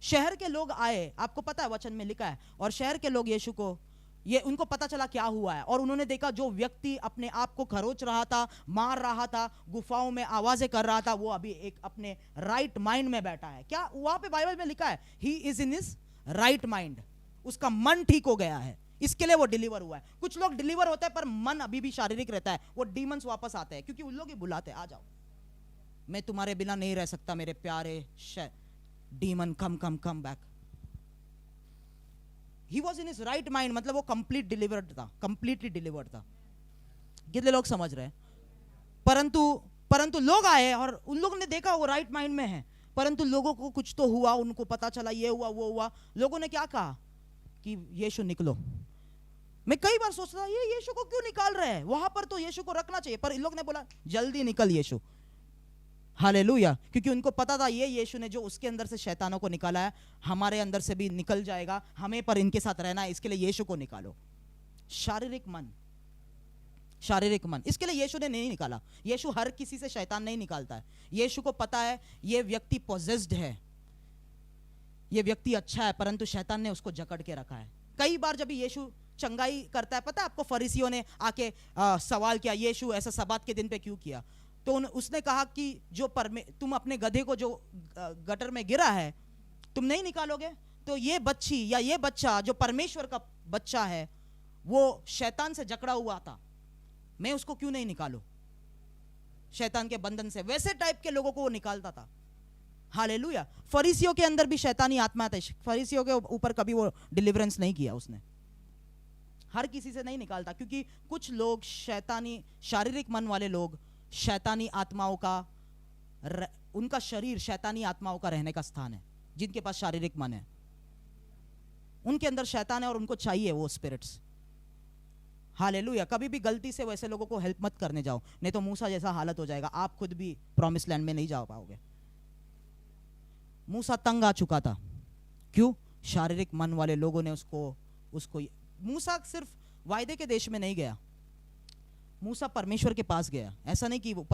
शहर के लोग आए, आपको पता है वचन में लिखा है, और शहर के लोग यीशु को ये उनको पता चला क्या हुआ है, और उन्होंने देखा जो व्यक्ति अपने आप को खरोच रहा था, मार रहा था, गुफाओं में आवाजें कर रहा था, वो अभी एक अपने राइट माइंड में बैठा है। क्या वहां पे बाइबल में लिखा है? He is in his right mind, उसका मन ठीक हो गया है, इसके लिए वो डिलीवर हुआ है। कुछ लोग डिलीवर होता है पर मन अभी भी शारीरिक रहता है, वो डीमंस वापस आते हैं, क्योंकि उन लोग ही बुलाते हैं, आ जाओ, मैं तुम्हारे बिना नहीं रह सकता मेरे प्यारे demon, come come come back. He was in his right mind, मतलब वो कंप्लीट डिलीवर्ड था, कंप्लीटली डिलीवर्ड था। कितने लोग समझ रहे हैं? परंतु लोग आए और उन लोगों ने देखा वो राइट माइंड में है, परंतु लोगों को कुछ तो हुआ, उनको पता चला ये हुआ वो हुआ। लोगों ने क्या कहा कि यीशु निकलो। मैं कई बार सोचता था ये यीशु को क्यों निकाल रहे हैं, वहां पर तो यीशु को रखना चाहिए, पर इन लोग ने बोला जल्दी निकल यीशु। हालेलुया, क्योंकि उनको पता था ये यीशु ने जो उसके अंदर से शैतानों को निकाला है, हमारे अंदर से भी निकल जाएगा, हमें पर इनके साथ रहना है, इसके लिए यीशु को निकालो। शारीरिक मन, शारीरिक मन, इसके लिए यीशु ने नहीं निकाला। यीशु हर किसी से शैतान नहीं निकालता है। यीशु को पता है ये व्यक्ति पॉजेस्ड है, ये व्यक्ति अच्छा है, परंतु शैतान ने उसको जकड़ के रखा है। कई बार जब यीशु चंगाई करता है, पता है आपको, फरीसियों ने आके सवाल किया, यीशु ऐसा सब्बात के दिन पे क्यों किया? तो उसने कहा कि जो तुम अपने गधे को जो गटर में गिरा है तुम नहीं निकालोगे, तो ये बच्ची या ये बच्चा जो परमेश्वर का बच्चा है वो शैतान से जकड़ा हुआ था, मैं उसको क्यों नहीं निकालूं शैतान के बंधन से? वैसे टाइप के लोगों को वो निकालता था। हालेलुया। फरीसियों के अंदर भी शैतानी आत्मा थे, फरीसियों के ऊपर कभी वो डिलीवरेंस नहीं किया उसने, हर किसी से नहीं निकालता, क्योंकि कुछ लोग शैतानी, शारीरिक मन वाले लोग शैतानी आत्माओं का, उनका शरीर शैतानी आत्माओं का रहने का स्थान है। जिनके पास शारीरिक मन है उनके अंदर शैतान है और उनको चाहिए वो स्पिरिट्स। हालेलुया। कभी भी गलती से वैसे लोगों को हेल्प मत करने जाओ, नहीं तो मूसा जैसा हालत हो जाएगा, आप खुद भी प्रॉमिस लैंड में नहीं जा पाओगे। मूसा तंग आ चुका था, क्यों? शारीरिक मन वाले लोगों ने उसको मूसा सिर्फ वायदे के देश में नहीं गया, मूसा परमेश्वर के पास गया। ऐसा नहीं कि वो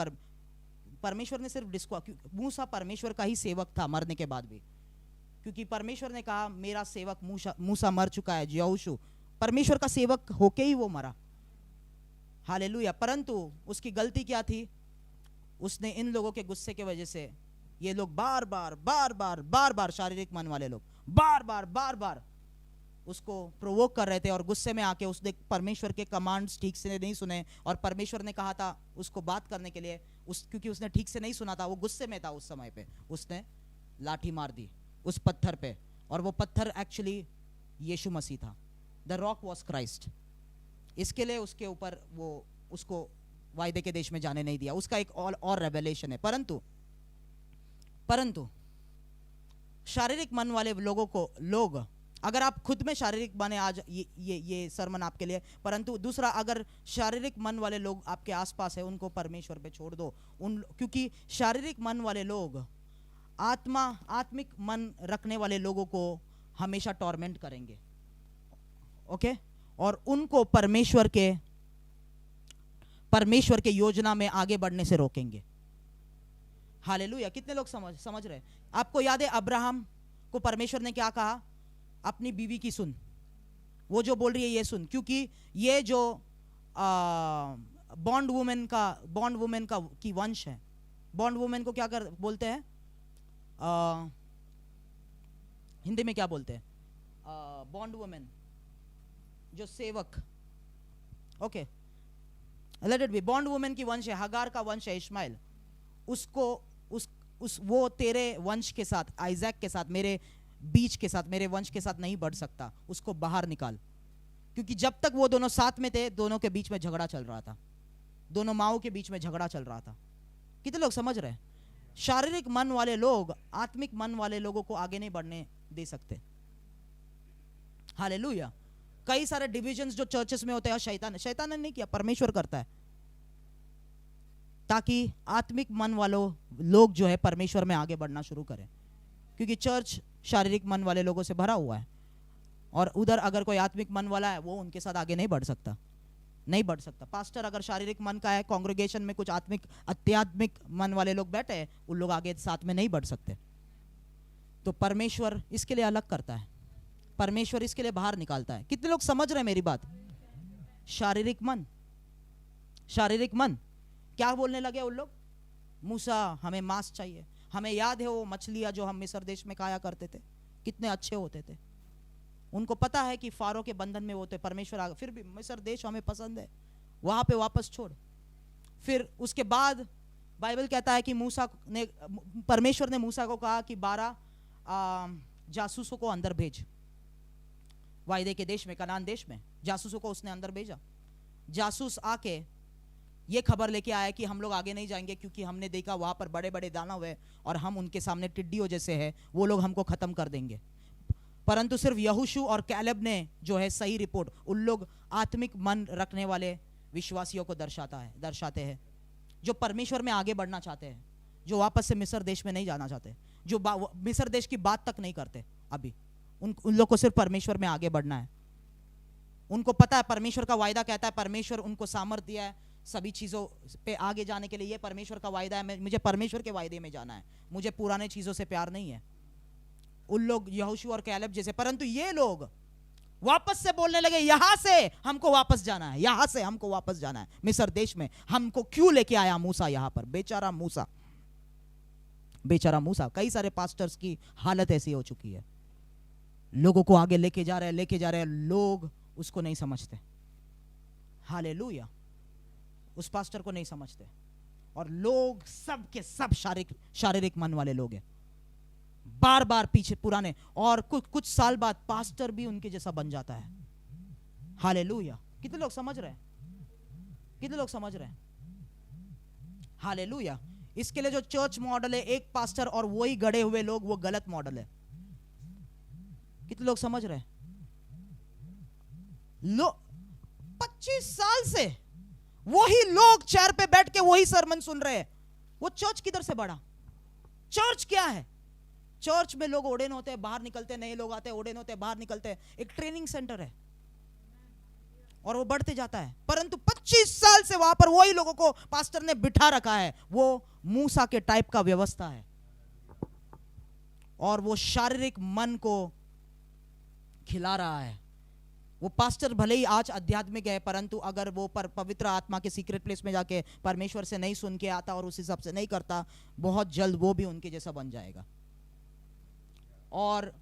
परमेश्वर ने सिर्फ मूसा परमेश्वर का ही सेवक था मरने के बाद भी, क्योंकि परमेश्वर ने कहा मेरा सेवक मूसा मर चुका है, यहोशू परमेश्वर का सेवक होके ही वो मरा। हालेलुया। परंतु उसकी गलती क्या थी? उसने इन लोगों के गुस्से के वजह से, ये लोग बार बार शारीरिक मन वाले लोग बार बार उसको प्रोवोक कर रहे थे, और गुस्से में आके उसने परमेश्वर के कमांड्स ठीक से नहीं सुने, और परमेश्वर ने कहा था उसको बात करने के लिए, क्योंकि उसने ठीक से नहीं सुना था, वो गुस्से में था उस समय पे, उसने लाठी मार दी उस पत्थर पे, और वो पत्थर एक्चुअली यीशु मसीह था। The rock was Christ. इसके लिए उसके ऊपर वो उसको वायदे के देश में जाने नहीं दिया। उसका एक और रेवलेशन है। परंतु शारीरिक मन वाले लोगों को, लोग अगर आप खुद में शारीरिक बने, आज ये सरमन आपके लिए। परंतु दूसरा, अगर शारीरिक मन वाले लोग आपके आसपास है, उनको परमेश्वर पे छोड़ दो। क्योंकि शारीरिक मन वाले लोग आत्मिक मन रखने वाले लोगों को हमेशा टॉर्मेंट करेंगे, ओके? और उनको परमेश्वर के योजना में आगे बढ़ने से रोकेंगे। हालेलुया। कितने लोग समझ रहे हैं? आपको याद है अब्राहम को परमेश्वर ने क्या कहा? अपनी बीवी की सुन, वो जो बोल रही है ये सुन, क्योंकि ये जो बॉन्ड वुमेन का की वंश है। बॉन्ड वुमेन को क्या बोलते हैं? हिंदी में क्या बोलते हैं? बॉन्ड वुमेन, जो सेवक, okay, let it be. Bond women की वंश है, हगार का वंश है इश्माइल। वो तेरे वंश के साथ, आइजैक के साथ, मेरे बीच के साथ, मेरे वंश के साथ नहीं बढ़ सकता, उसको बाहर निकाल। क्योंकि जब तक वो दोनों साथ में थे, दोनों के बीच में झगड़ा चल रहा था, दोनों माओं के बीच में झगड़ा चल रहा था। कितने लोग समझ रहे हैं? शारीरिक मन वाले लोग आत्मिक मन वाले लोगों को आगे नहीं बढ़ने दे सकते। हालेलुया। कई सारे डिविजन्स जो चर्चेस में होते हैं, शैतान ने नहीं किया, परमेश्वर करता है, ताकि आत्मिक मन वालों लोग जो है परमेश्वर में आगे बढ़ना शुरू करें। क्योंकि चर्च शारीरिक मन वाले लोगों से भरा हुआ है, और उधर अगर कोई आत्मिक मन वाला है, वो उनके साथ आगे नहीं बढ़ सकता। पास्टर अगर शारीरिक मन का है, कांग्रेगेशन में कुछ आध्यात्मिक मन वाले लोग बैठे हैं, उन लोग आगे साथ में नहीं बढ़ सकते। तो परमेश्वर इसके लिए अलग करता है। परमेश्वर इसके लिए बाहर निकालता है। कितने लोग समझ रहे हैं मेरी बात? शारीरिक मन, शारीरिक मन। क्या बोलने लगे उन लोग? मूसा हमें मांस चाहिए। हमें याद है वो मछलियां जो हम मिस्र देश में खाया करते थे, कितने अच्छे होते थे। उनको पता है कि फारो के बंधन में वो थे, परमेश्वर आ, फिर भी मिस्र देश हमें पसंद है, वहां पे वापस छोड़। फिर उसके बाद बाइबल कहता है कि मूसा ने, परमेश्वर ने मूसा को कहा कि 12 जासूसों को अंदर भेज। वायदे के देश में, कनान देश में जासूसों को उसने अंदर भेजा। जासूस आके ये खबर लेके आया कि हम लोग आगे नहीं जाएंगे क्योंकि हमने देखा वहां पर बड़े बड़े दानव है और हम उनके सामने टिड्डियों जैसे है, वो लोग हमको खत्म कर देंगे। परंतु सिर्फ यहोशू और कैलेब ने जो है सही रिपोर्ट, उन लोग आत्मिक मन रखने वाले विश्वासियों को दर्शाते हैं, जो परमेश्वर में आगे बढ़ना चाहते हैं, जो वापस से मिस्र देश में नहीं जाना चाहते, जो मिस्र देश की बात तक नहीं करते। अभी उन लोग को सिर्फ परमेश्वर में आगे बढ़ना है। उनको पता है परमेश्वर का वायदा कहता है, परमेश्वर उनको सामर्थ्य दिया है सभी चीजों पे आगे जाने के लिए। ये परमेश्वर का वायदा है, मुझे परमेश्वर के वायदे में जाना है, मुझे पुराने चीजों से प्यार नहीं है। उन लोग यहोशू और कैलेब जैसे, परंतु ये लोग वापस से बोलने लगे यहां से हमको वापस जाना है, यहां से हमको वापस जाना है मिस्र देश में। हमको क्यों लेके आया मूसा यहां पर? बेचारा मूसा, बेचारा मूसा। कई सारे पास्टर्स की हालत ऐसी हो चुकी है, लोगों को आगे लेके जा रहे हैं, लोग उसको नहीं समझते। हालेलुया। उस पास्टर को नहीं समझते, और लोग सब के सब शारीरिक मन वाले लोग हैं, बार बार पीछे पुराने, और कुछ साल बाद पास्टर भी उनके जैसा बन जाता है। हालेलुया। कितने लोग समझ रहे हैं? कितने लोग समझ रहे हैं? हालेलुया। इसके लिए जो चर्च मॉडल है, एक पास्टर और वही गड़े हुए लोग, वो गलत मॉडल है। कितने लोग समझ रहे हैं? 25 साल से वही लोग चेयर पे बैठ के वही सरमन सुन रहे हैं। वो चर्च किधर से बढ़ा? चर्च क्या है? चर्च में लोग ओडेन होते हैं, बाहर निकलते हैं, नए लोग आते हैं, ओडेन होते हैं, बाहर निकलते हैं। एक ट्रेनिंग सेंटर है और वो बढ़ते जाता है। परंतु 25 साल से वहां पर वही लोगों को पास्टर ने बिठा रखा है। वो मूसा के टाइप का व्यवस्था है, और वो शारीरिक मन को खिला रहा है। वो पास्टर भले ही आज आध्यात्मिक है, परंतु अगर वो पवित्र आत्मा के सीक्रेट प्लेस में जाके परमेश्वर से नहीं सुन के आता और उस हिसाब से नहीं करता, बहुत जल्द वो भी उनके जैसा बन जाएगा। और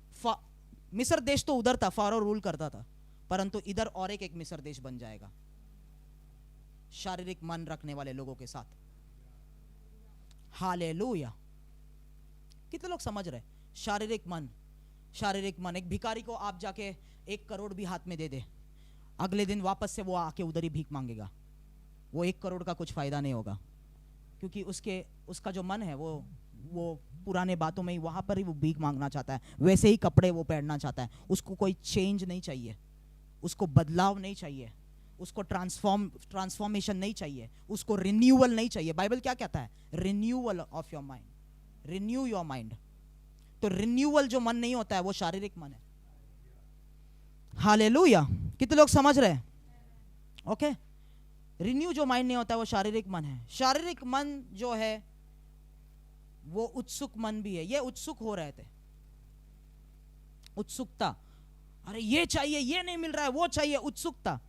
मिस्र देश तो उधर था, फारो रूल करता था, परंतु इधर और एक मिस्र देश बन जाएगा शारीरिक मन रखने वाले लोगों के साथ। हालेलुया। कितने लोग समझ रहे? शारीरिक मन, शारीरिक मन। एक भिखारी को आप जाके 1 करोड़ भी हाथ में दे दे, अगले दिन वापस से वो आके उधर ही भीख मांगेगा। वो 1 करोड़ का कुछ फायदा नहीं होगा, क्योंकि उसका जो मन है वो पुराने बातों में ही, वहां पर ही वो भीख मांगना चाहता है। वैसे ही कपड़े वो पहनना चाहता है। उसको कोई चेंज नहीं चाहिए, उसको बदलाव नहीं चाहिए, उसको ट्रांसफॉर्मेशन नहीं चाहिए, उसको रिन्यूअल नहीं चाहिए। बाइबल क्या कहता है? Renewal of your mind, renew your mind. तो रिन्यूअल जो मन नहीं होता है वो शारीरिक मन है। हालेलुया। कितने लोग समझ रहे हैं? ओके। रिन्यू जो माइंड नहीं होता है वो शारीरिक मन है। शारीरिक मन जो है वो उत्सुक मन भी है। ये उत्सुक हो रहे थे, उत्सुकता, अरे ये चाहिए, ये नहीं मिल रहा है, वो चाहिए, उत्सुकता।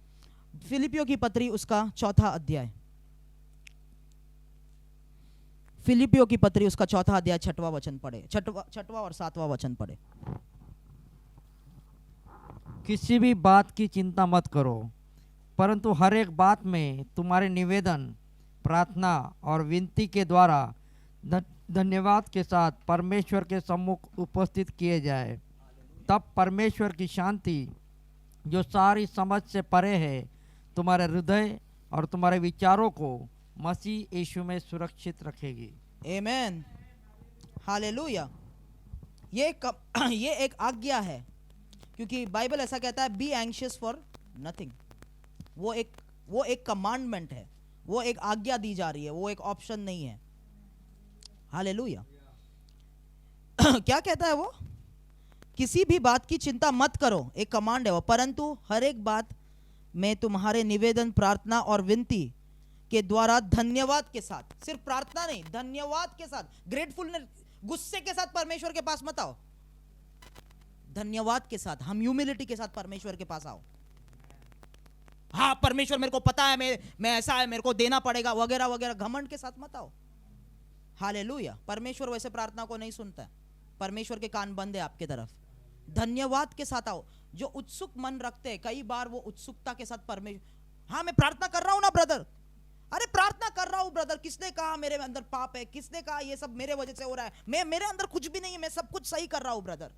फिलिपियों की पत्री उसका 4था अध्याय, फिलिपियों की पत्री उसका 4था अध्याय 6वां वचन पढ़े, 6वां और 7वां वचन पढ़े। किसी भी बात की चिंता मत करो, परंतु हर एक बात में तुम्हारे निवेदन, प्रार्थना और विनती के द्वारा धन्यवाद के साथ परमेश्वर के सम्मुख उपस्थित किए जाए। तब परमेश्वर की शांति, जो सारी समझ से परे है, तुम्हारे हृदय और तुम्हारे विचारों को मसीह यीशु में सुरक्षित रखेगी। आमीन। हालेलुया। ये एक आज्ञा है, क्योंकि बाइबल ऐसा कहता है, बी एंग्शियस फॉर नथिंग। वो एक कमांडमेंट है, वो एक आज्ञा दी जा रही है, वो एक ऑप्शन नहीं है। हालेलुया। क्या कहता है वो? किसी भी बात की चिंता मत करो, एक कमांड है वो, परंतु हर एक बात में तुम्हारे निवेदन, प्रार्थना और विनती के द्वारा धन्यवाद के साथ, सिर्फ प्रार्थना नहीं, धन्यवाद के साथ, ग्रेटफुलनेस, गुस्से के साथ परमेश्वर के पास मत आओ। धन्यवाद के साथ, हम ह्यूमिलिटी के साथ परमेश्वर के पास आओ। हाँ परमेश्वर मेरे को पता है, मैं ऐसा है, मेरे को देना पड़ेगा वगैरह वगैरह, घमंड के साथ मत आओ। हालेलुया। परमेश्वर वैसे प्रार्थना को नहीं सुनता है, परमेश्वर के कान बंद है आपके तरफ। धन्यवाद के साथ आओ। जो उत्सुक मन रखते हैं, कई बार वो उत्सुकता के साथ परमेश्वर, हाँ मैं प्रार्थना कर रहा हूं ना ब्रदर, अरे प्रार्थना कर रहा हूं ब्रदर, किसने कहा मेरे अंदर पाप है, किसने कहा ये सब मेरे वजह से हो रहा है, मेरे अंदर कुछ भी नहीं है, मैं सब कुछ सही कर रहा हूं ब्रदर,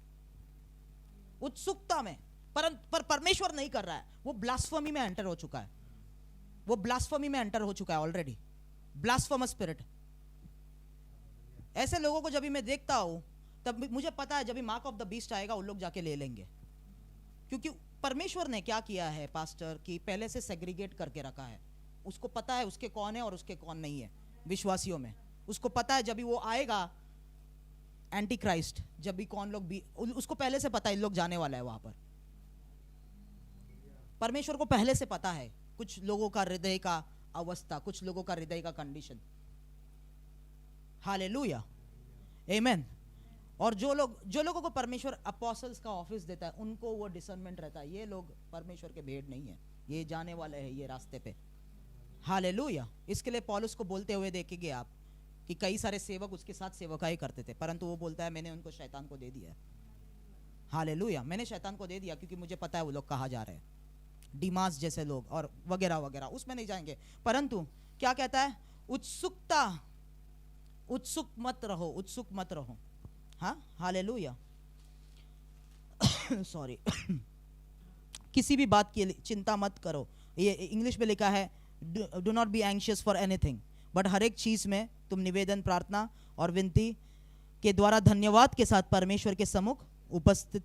उत्सुकता में। पर परमेश्वर नहीं कर रहा है, वो ब्लास्फेमी में एंटर हो चुका है, वो ब्लास्फेमी में एंटर हो चुका है ऑलरेडी, ब्लास्फेमस स्पिरिट। ऐसे लोगों को जब भी मैं देखता हूं तब मुझे पता है जब भी मार्क ऑफ द बीस्ट आएगा उन लोग जाके ले लेंगे, क्योंकि परमेश्वर ने क्या किया है पास्टर कि पहले से सेग्रीगेट करके रखा है। उसको पता है उसके कौन है और उसके कौन नहीं है विश्वासियों में। उसको पता है जब भी वो आएगा एंटी क्राइस्ट, जब भी कौन लोग भी, उसको पहले से पता है इन लोग जाने वाला है वहां पर। परमेश्वर को पहले से पता है कुछ लोगों का हृदय का अवस्था, कुछ लोगों का हृदय का कंडीशन। हालेलुया, आमेन। और जो लोगों को परमेश्वर अपोस्टल्स का ऑफिस देता है उनको वो डिसर्नमेंट रहता है, ये लोग परमेश्वर के भेड़ नहीं है, ये जाने वाले हैं ये रास्ते पे। हालेलुया। इसके लिए पौलुस को बोलते हुए देखेंगे आप कि कई सारे सेवक उसके साथ सेवकाई करते थे, परंतु वो बोलता है मैंने उनको शैतान को दे दिया। हालेलुया, मैंने शैतान को दे दिया क्योंकि मुझे पता है वो लोग कहाँ जा रहे हैं, डिमास जैसे लोग और वगैरह वगैरह, उसमें नहीं जाएंगे। परंतु क्या कहता है, उत्सुक मत रहो, उत्सुक मत रहो। हाँ हालेलुया सॉरी किसी भी बात की चिंता मत करो, ये इंग्लिश में लिखा है do not be anxious for anything, but हर एक चीज में तुम निवेदन, प्रार्थना और विनती के द्वारा धन्यवाद के साथ परमेश्वर के सम्मुख उपस्थित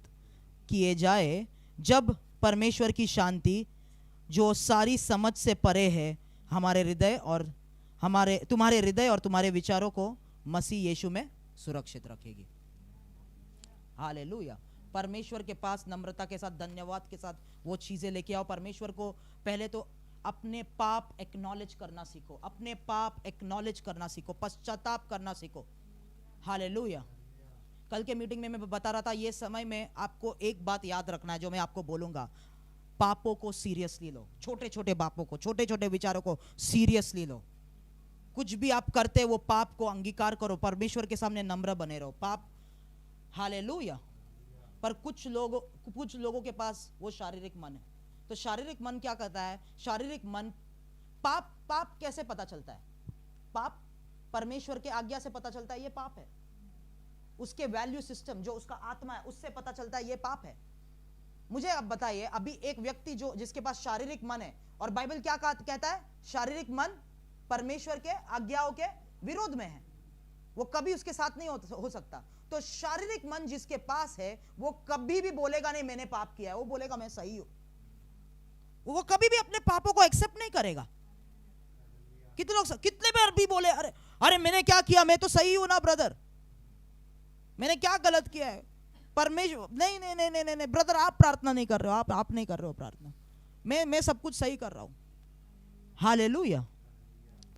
किए जाए, जब परमेश्वर की शांति जो सारी समझ से परे है तुम्हारे हृदय और तुम्हारे विचारों को मसीह यीशु में सुरक्षित रखेगी। हालेलुया। परमेश्वर के पास नम्रता के साथ, धन्यवाद के साथ वो चीजें लेके आओ। परमेश्वर को पहले तो अपने पाप एक्नॉलेज करना सीखो, अपने पाप एक्नॉलेज करना सीखो, पश्चाताप करना सीखो। हालेलुया। कल के मीटिंग में मैं बता रहा था, ये समय में आपको एक बात याद रखना है जो मैं आपको बोलूंगा, पापों को सीरियसली लो, छोटे छोटे पापों को, छोटे छोटे विचारों को सीरियसली लो। कुछ भी आप करते वो पाप को अंगीकार करो, परमेश्वर के सामने नम्र बने रहो। पाप, हालेलुया। पर कुछ लोगों के पास वो शारीरिक मन है, तो शारीरिक मन क्या करता है, शारीरिक मन पाप कैसे पता चलता है, पाप परमेश्वर के आज्ञा से पता चलता है ये पाप है, उसके वैल्यू सिस्टम जो उसका आत्मा है उससे पता चलता है ये पाप है। मुझे अब बताइए, अभी एक व्यक्ति जिसके पास शारीरिक मन है, और बाइबल क्या कहता है, शारीरिक मन परमेश्वर के आज्ञाओं के विरोध में है, वो कभी उसके साथ नहीं हो सकता। तो शारीरिक मन जिसके पास है वो कभी भी बोलेगा नहीं मैंने पाप किया है, वो बोलेगा मैं सही हूं, वो कभी भी अपने पापों को एक्सेप्ट नहीं करेगा। कितने बार भी बोले अरे मैंने क्या किया, मैं तो सही हूं ना ब्रदर, मैंने क्या गलत किया है, परमेश्वर नहीं नहीं नहीं नहीं नहीं ब्रदर आप प्रार्थना नहीं कर रहे हो, आप नहीं कर रहे हो प्रार्थना, मैं सब कुछ सही कर रहा हूं। हालेलुया।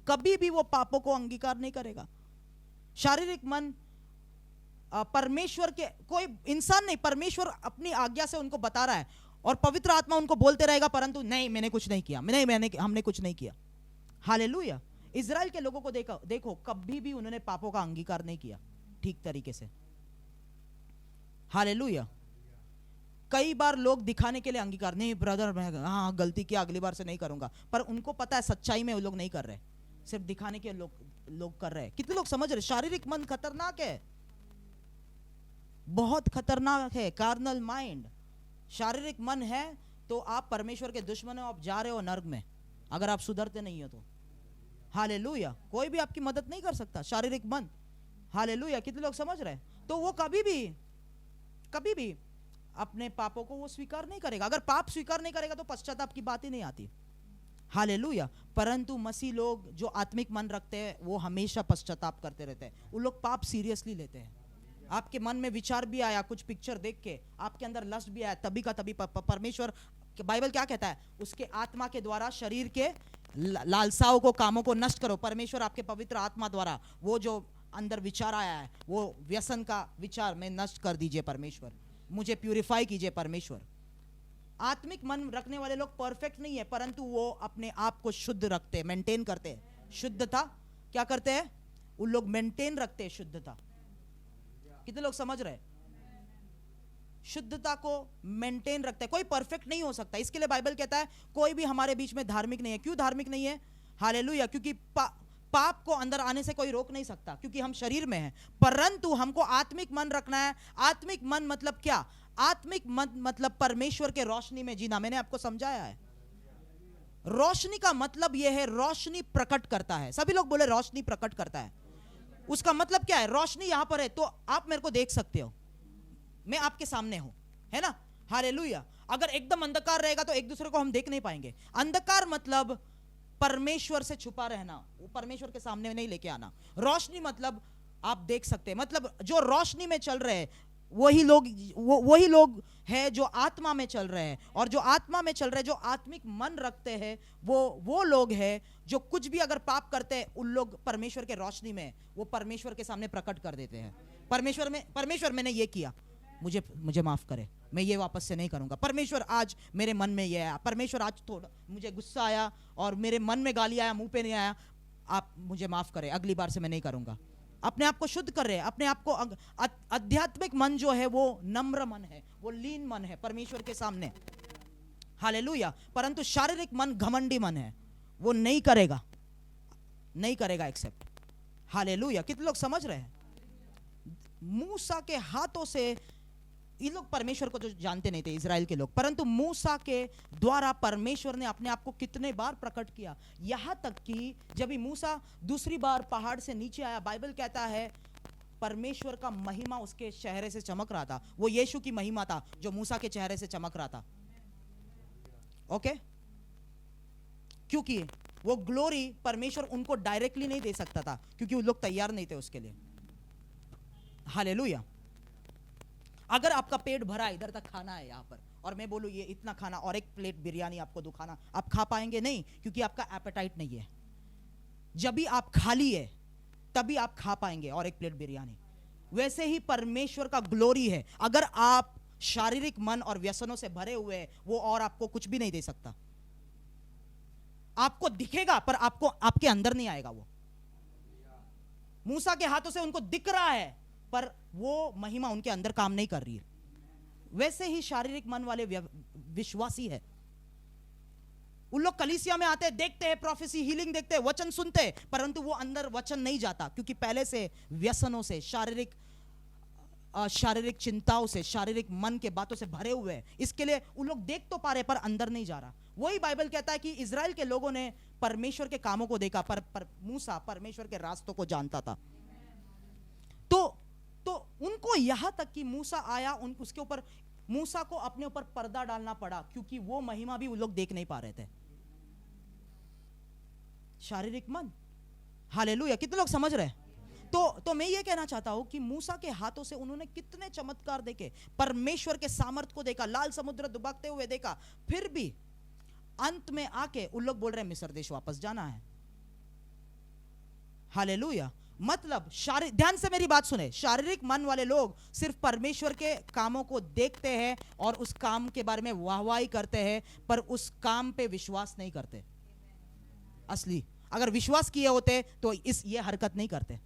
कभी भी वो पापों को अंगीकार नहीं करेगा। शारीरिक मन परमेश्वर के, कोई इंसान नहीं, परमेश्वर अपनी आज्ञा से उनको बता रहा है और पवित्र आत्मा उनको बोलते रहेगा, परंतु नहीं मैंने कुछ नहीं किया, हमने कुछ नहीं किया। हालेलुया। इजराइल के लोगों को देखो कभी भी उन्होंने पापों का अंगीकार नहीं किया ठीक तरीके से। हालेलुया। कई बार लोग दिखाने के लिए अंगीकार, नहीं ब्रदर मैं हाँ गलती किया अगली बार से नहीं करूंगा, पर उनको पता है सच्चाई में वो लोग नहीं कर रहे, सिर्फ दिखाने के लोग कर रहे हैं। कितने लोग समझ रहे, शारीरिक मन खतरनाक है, बहुत खतरनाक है। कार्नल माइंड, शारीरिक मन है तो आप परमेश्वर के दुश्मन हो, आप जा रहे हो नर्क में अगर आप सुधरते नहीं हो तो। हालेलुया। कोई भी आपकी मदद नहीं कर सकता, शारीरिक मन। हालेलुया। कितने लोग समझ रहे हैं, तो वो कभी भी अपने पापों को वो स्वीकार नहीं करेगा। अगर पाप स्वीकार नहीं करेगा तो पश्चाताप की बात ही नहीं आती। हालेलुया। परंतु मसीह लोग जो आत्मिक मन रखते हैं वो हमेशा पश्चाताप करते रहते हैं, वो लोग पाप सीरियसली लेते हैं। आपके मन में विचार भी आया, कुछ पिक्चर देख के आपके अंदर लस्ट भी आया, तभी का तभी परमेश्वर, बाइबल क्या कहता है, उसके आत्मा के द्वारा शरीर के लालसाओं को, कामों को नष्ट करो। परमेश्वर आपके पवित्र आत्मा द्वारा वो जो अंदर विचार आया है वो व्यसन का विचार में नष्ट कर दीजिए परमेश्वर। मुझे प्यूरिफाई कीजिए परमेश्वर। आत्मिक मन रखने वाले लोग परफेक्ट नहीं है, परंतु वो अपने आप को शुद्ध रखते हैं, मेंटेन करते हैं। शुद्धता क्या करते हैं? उन लोग मेंटेन रखते हैं शुद्धता। कितने लोग समझ रहे हैं? शुद्धता को मेंटेन रखते हैं। कोई परफेक्ट नहीं हो सकता, इसके लिए बाइबल कहता है कोई भी हमारे बीच में धार्मिक नहीं है। क्यों धार्मिक नहीं है? हालेलुया। क्योंकि पाप को अंदर आने से कोई रोक नहीं सकता, क्योंकि हम शरीर में हैं। परंतु हमको आत्मिक मन रखना है। आत्मिक मन मतलब क्या? आत्मिक मन मतलब परमेश्वर के रोशनी में जीना। मैंने आपको समझाया है। रोशनी का मतलब यह है, रोशनी प्रकट करता है। सभी लोग बोले रोशनी प्रकट करता है। उसका मतलब क्या है? रोशनी यहां पर है तो आप मेरे को देख सकते हो, मैं आपके सामने हूं, है ना? हालेलुया। अगर एकदम अंधकार रहेगा तो एक दूसरे को हम देख नहीं पाएंगे। अंधकार मतलब परमेश्वर से छुपा रहना, वो परमेश्वर के सामने नहीं लेके आना। रोशनी मतलब आप देख सकते हैं, मतलब जो रोशनी में चल रहे हैं वही लोग हैं जो आत्मा में चल रहे हैं। और जो आत्मा में चल रहे हैं, जो आत्मिक मन रखते हैं, वो लोग हैं जो कुछ भी अगर पाप करते हैं, उन लोग परमेश्वर के रोशनी में वो परमेश्वर के सामने प्रकट कर देते हैं। परमेश्वर मैंने ये किया, मुझे माफ करे, मैं ये वापस से नहीं करूंगा। परमेश्वर आज मेरे मन में ये आया, परमेश्वर आज थोड़ा मुझे गुस्सा आया और मेरे मन में गाली आया, मुंह पे नहीं आया, आप मुझे माफ करें, अगली बार से मैं नहीं करूंगा। अपने आप को शुद्ध कर रहे हैं, अपने आप को। आध्यात्मिक मन जो है वो नम्र मन है, वो लीन मन है परमेश्वर के सामने। हालेलुया। परंतु शारीरिक मन घमंडी मन है, वो नहीं करेगा एक्सेप्ट। हालेलुया। कितने लोग समझ रहे हैं? मूसा के हाथों से, ये लोग परमेश्वर को जो जानते नहीं थे इजराइल के लोग, परंतु मूसा के द्वारा परमेश्वर ने अपने आप को कितने बार प्रकट किया। यहां तक कि जब भी मूसा दूसरी बार पहाड़ से नीचे आया, बाइबल कहता है परमेश्वर का महिमा उसके चेहरे से चमक रहा था। वो यीशु की महिमा था जो मूसा के चेहरे से चमक रहा था। ओके? क्योंकि वो ग्लोरी परमेश्वर उनको डायरेक्टली नहीं दे सकता था, क्योंकि वो लोग तैयार नहीं थे उसके लिए। हालेलुया। अगर आपका पेट भरा है, इधर तक खाना है यहाँ पर, और मैं बोलूँ ये इतना खाना और एक प्लेट बिरयानी आपको दो खाना, आप खा पाएंगे? नहीं, क्योंकि आपका एपेटाइट नहीं है। जब भी आप खाली है तभी आप खा पाएंगे और एक प्लेट बिरयानी। वैसे ही परमेश्वर का ग्लोरी है। अगर आप शारीरिक मन और व्यसनों से भरे हुए हैं, वो और आपको कुछ भी नहीं दे सकता। आपको दिखेगा पर आपको आपके अंदर नहीं आएगा। वो मूसा के हाथों से उनको दिख रहा है पर वो महिमा उनके अंदर काम नहीं कर रही है। वैसे ही शारीरिक मन वाले विश्वासी है। उन लोग कलीसिया में आते हैं, देखते हैं प्रोफेसी, हीलिंग देखते हैं, वचन सुनते हैं, परंतु वो अंदर वचन नहीं जाता, क्योंकि पहले से व्यसनों से, शारीरिक चिंताओं से, शारीरिक मन के बातों से भरे हुए हैं। इसके लिए उन लोग देख तो पा रहे पर अंदर नहीं जा रहा। वही बाइबल कहता है कि इजराइल के लोगों ने परमेश्वर के कामों को देखा, पर मूसा परमेश्वर के रास्तों को जानता था। तो उनको यहां तक कि मूसा आया, उसके ऊपर मूसा को अपने ऊपर पर्दा डालना पड़ा, क्योंकि वो महिमा भी वो लोग देख नहीं पा रहे थे। शारीरिक मन। हालेलुया। कितने लोग समझ रहे हैं? तो मैं ये कहना चाहता हूं कि मूसा के हाथों से उन्होंने कितने चमत्कार देखे, परमेश्वर के सामर्थ को देखा, लाल समुद्र दुबकते हुए देखा, फिर भी अंत में आके उन लोग बोल रहे हैं मिस्र देश वापस जाना है। हालेलुया। मतलब ध्यान से मेरी बात सुने, शारीरिक मन वाले लोग सिर्फ परमेश्वर के कामों को देखते हैं और उस काम के बारे में वाहवाही करते हैं, पर उस काम पे विश्वास नहीं करते। असली अगर विश्वास किए होते तो ये हरकत नहीं करते,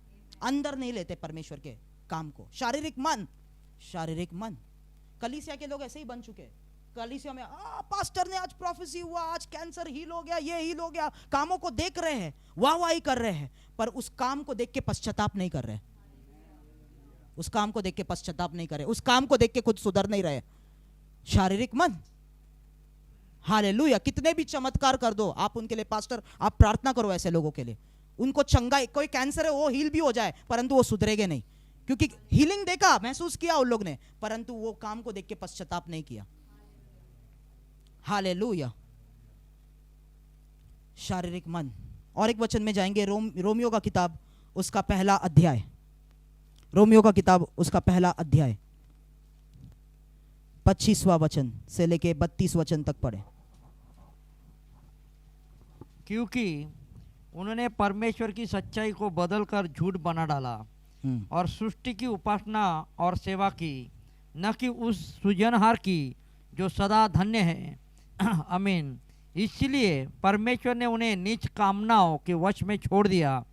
अंदर नहीं लेते परमेश्वर के काम को। शारीरिक मन कलीसिया के लोग ऐसे ही बन चुके हैं। कलीसिया में पास्टर ने आज प्रोफेसी हुआ, आज कैंसर हील हो गया, ये हील हो गया, कामों को देख रहे हैं, वाहवाही कर रहे हैं, पर उस काम को देख के पश्चाताप नहीं कर रहे। उस काम को देख के पश्चाताप नहीं करे, उस काम को देख के खुद सुधर नहीं रहे। शारीरिक मन। हालेलुया। कितने भी चमत्कार कर दो आप उनके लिए, पास्टर आप प्रार्थना करो ऐसे लोगों के लिए, उनको चंगाई, कोई कैंसर है वो हील भी हो जाए, परंतु वो सुधरेंगे नहीं, क्योंकि हीलिंग देखा, महसूस किया उन लोग ने, परंतु वो काम को देख के पश्चाताप नहीं किया। हालेलुया। शारीरिक मन। और एक वचन में जाएंगे, रोमियो का किताब उसका पहला अध्याय, रोमियो का किताब उसका पहला अध्याय 25वां वचन से लेके 32 वचन तक पढ़े। क्योंकि उन्होंने परमेश्वर की सच्चाई को बदलकर झूठ बना डाला और सृष्टि की उपासना और सेवा की, न कि उस सृजनहार की जो सदा धन्य है। आमीन। इसलिए परमेश्वर ने उन्हें नीच कामनाओं के वश में छोड़ दिया,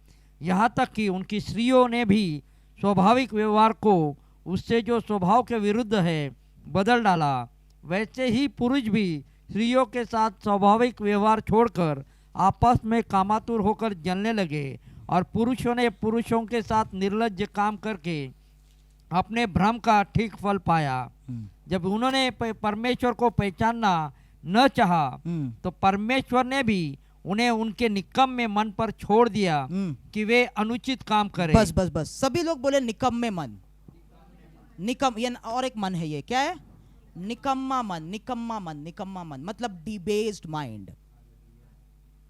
यहाँ तक कि उनकी स्त्रियों ने भी स्वाभाविक व्यवहार को उससे जो स्वभाव के विरुद्ध है बदल डाला। वैसे ही पुरुष भी स्त्रियों के साथ स्वाभाविक व्यवहार छोड़कर आपस में कामातुर होकर जलने लगे, और पुरुषों ने पुरुषों के साथ निर्लज्ज काम करके अपने भ्रम का ठीक फल पाया। जब उन्होंने परमेश्वर को पहचानना न चाहा तो परमेश्वर ने भी उन्हें उनके निकम्मे मन पर छोड़ दिया कि वे अनुचित काम करें। बस बस बस, सभी लोग बोले निकम्मे मन। ये और एक मन है, ये क्या है? निकम्मा मन। निकम्मा मन, निकम्मा मन मतलब डिबेस्ड माइंड।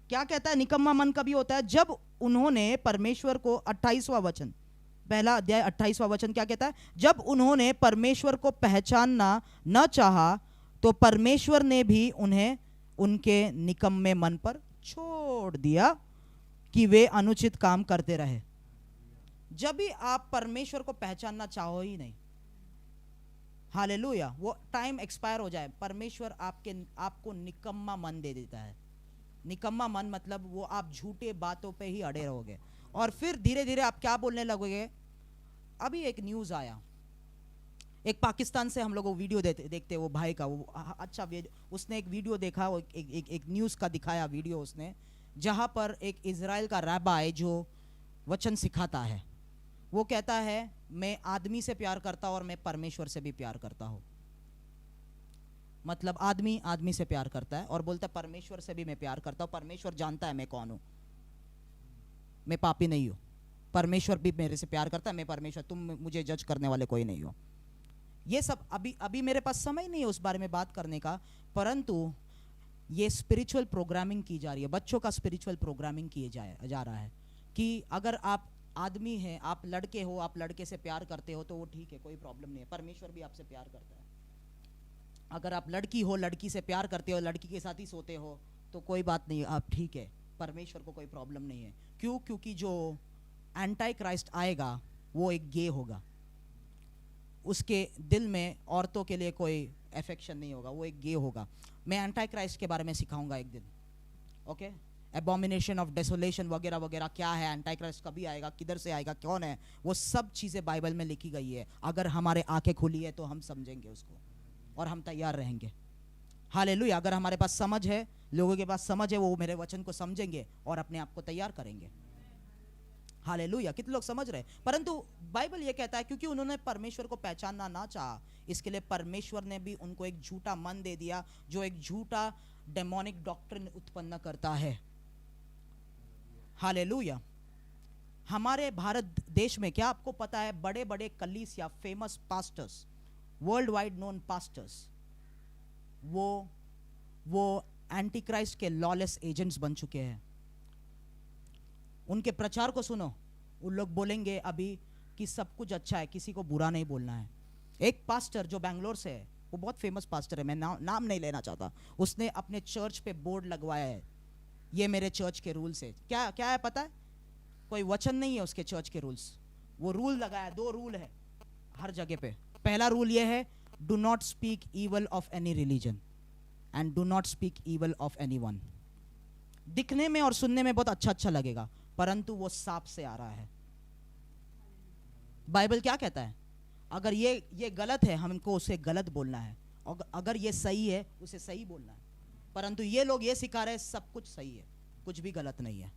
क्या कहता है निकम्मा मन कभी होता है? जब उन्होंने परमेश्वर को 28वां वचन, पहला अध्याय 28वां वचन क्या कहता है? जब उन्होंने परमेश्वर को पहचानना न चाहा तो परमेश्वर ने भी उन्हें उनके निकम्मे मन पर छोड़ दिया कि वे अनुचित काम करते रहे। जब भी आप परमेश्वर को पहचानना चाहो ही नहीं, हालेलुया, वो टाइम एक्सपायर हो जाए, परमेश्वर आपको निकम्मा मन दे देता है। निकम्मा मन मतलब वो आप झूठे बातों पे ही अड़े रहोगे और फिर धीरे धीरे आप क्या बोलने लगोगे। अभी एक न्यूज़ आया, एक पाकिस्तान से हम लोग वो वीडियो देखते वो भाई का, वो अच्छा उसने एक वीडियो देखा, वो एक न्यूज़ का दिखाया वीडियो उसने, जहाँ पर एक इजराइल का रैबाई जो वचन सिखाता है, वो कहता है मैं आदमी से प्यार करता हूँ और मैं परमेश्वर से भी प्यार करता हूँ। मतलब आदमी आदमी से प्यार करता है और बोलता है परमेश्वर से भी मैं प्यार करता हूँ, परमेश्वर जानता है मैं कौन हूँ, मैं पापी नहीं हूँ, परमेश्वर भी मेरे से प्यार करता है, मैं परमेश्वर, तुम मुझे जज करने वाले कोई नहीं हो। ये सब अभी मेरे पास समय नहीं है उस बारे में बात करने का, परंतु ये स्पिरिचुअल प्रोग्रामिंग की जा रही है, बच्चों का स्पिरिचुअल प्रोग्रामिंग किए जा रहा है कि अगर आप आदमी हैं, आप लड़के हो, आप लड़के से प्यार करते हो तो वो ठीक है, कोई प्रॉब्लम नहीं है, परमेश्वर भी आपसे प्यार करता है। अगर आप लड़की हो, लड़की से प्यार करते हो, लड़की के साथ ही सोते हो तो कोई बात नहीं, आप ठीक है, परमेश्वर को कोई प्रॉब्लम नहीं है। क्यों? क्योंकि जो एंटी क्राइस्ट आएगा वो एक गे होगा, उसके दिल में औरतों के लिए कोई अफेक्शन नहीं होगा, वो एक गे होगा। मैं एंटी क्राइस्ट के बारे में सिखाऊंगा एक दिन, ओके? एबोमिनेशन ऑफ डेसोलेशन वगैरह वगैरह क्या है, एंटी क्राइस्ट कभी आएगा, किधर से आएगा, कौन है, वो सब चीज़ें बाइबल में लिखी गई है। अगर हमारे आंखें खुली है तो हम समझेंगे उसको और हम तैयार रहेंगे। हालेलुया। अगर हमारे पास समझ है, लोगों के पास समझ है, वो मेरे वचन को समझेंगे और अपने आप को तैयार करेंगे। हालेलुया। कितने लोग समझ रहे? परंतु बाइबल ये कहता है क्योंकि उन्होंने परमेश्वर को पहचानना ना चाहा, इसके लिए परमेश्वर ने भी उनको एक झूठा मन दे दिया जो एक झूठा डेमोनिक डॉक्ट्रिन उत्पन्न करता है। हालेलुया। हमारे भारत देश में क्या आपको पता है, बड़े बड़े कलीस या famous pastors, world wide known pastors, वो एंटी क्राइस्ट के लॉलेस एजेंट्स बन चुके हैं। उनके प्रचार को सुनो, उन लोग बोलेंगे अभी कि सब कुछ अच्छा है, किसी को बुरा नहीं बोलना है। एक पास्टर जो बैंगलोर से है, वो बहुत फेमस पास्टर है, मैं नाम नहीं लेना चाहता, उसने अपने चर्च पे बोर्ड लगवाया है, ये मेरे चर्च के रूल्स है। क्या क्या है पता है? कोई वचन नहीं है उसके चर्च के रूल्स, वो रूल लगाया, 2 रूल है हर जगह पे। पहला रूल ये है, do not speak evil of any religion and do not speak evil of anyone. दिखने में और सुनने में बहुत अच्छा अच्छा लगेगा, परंतु वो सांप से आ रहा है। बाइबल क्या कहता है? अगर ये गलत है, हमको उसे गलत बोलना है, और अगर ये सही है उसे सही बोलना है। परंतु ये लोग ये सिखा रहे हैं सब कुछ सही है, कुछ भी गलत नहीं है।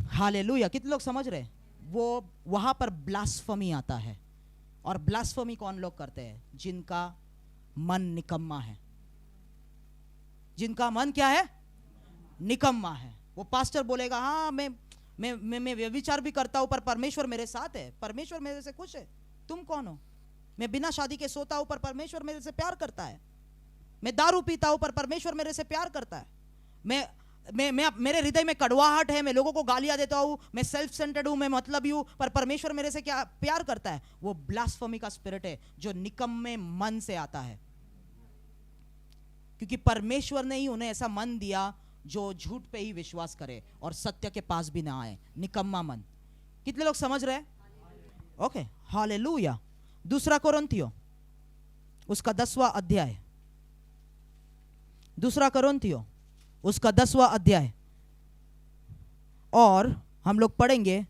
हालेलुया। कितने लोग समझ रहे? वो वहां पर ब्लास्फेमी आता है, और ब्लास्फेमी कौन लोग करते हैं? जिनका मन निकम्मा है। जिनका मन क्या है? निकम्मा है। वो पास्टर बोलेगा हाँ मैं व्यभिचार भी करता हूं पर परमेश्वर मेरे साथ है, परमेश्वर मेरे से खुश है। तुम कौन हो? मैं बिना शादी के सोता हूं पर परमेश्वर मेरे से प्यार करता है। मैं दारू पीता हूं पर परमेश्वर मेरे से प्यार करता है। मैं मेरे हृदय में कड़वाहट है, मैं लोगों को गालियां देता हूं, मैं सेल्फ सेंटर्ड हूं, मैं मतलबी हूं, पर परमेश्वर मेरे से क्या प्यार करता है। वो ब्लास्फेमी का स्पिरिट है जो निकम्मे मन से आता है, क्योंकि परमेश्वर ने ही उन्हें ऐसा मन दिया जो झूठ पे ही विश्वास करे और सत्य के पास भी ना आए। निकम्मा मन। कितने लोग समझ रहे हैं? Okay, hallelujah. दूसरा कोरिन्थियों उसका 10वां अध्याय, दूसरा कोरिन्थियों उसका 10वां अध्याय, और हम लोग पढ़ेंगे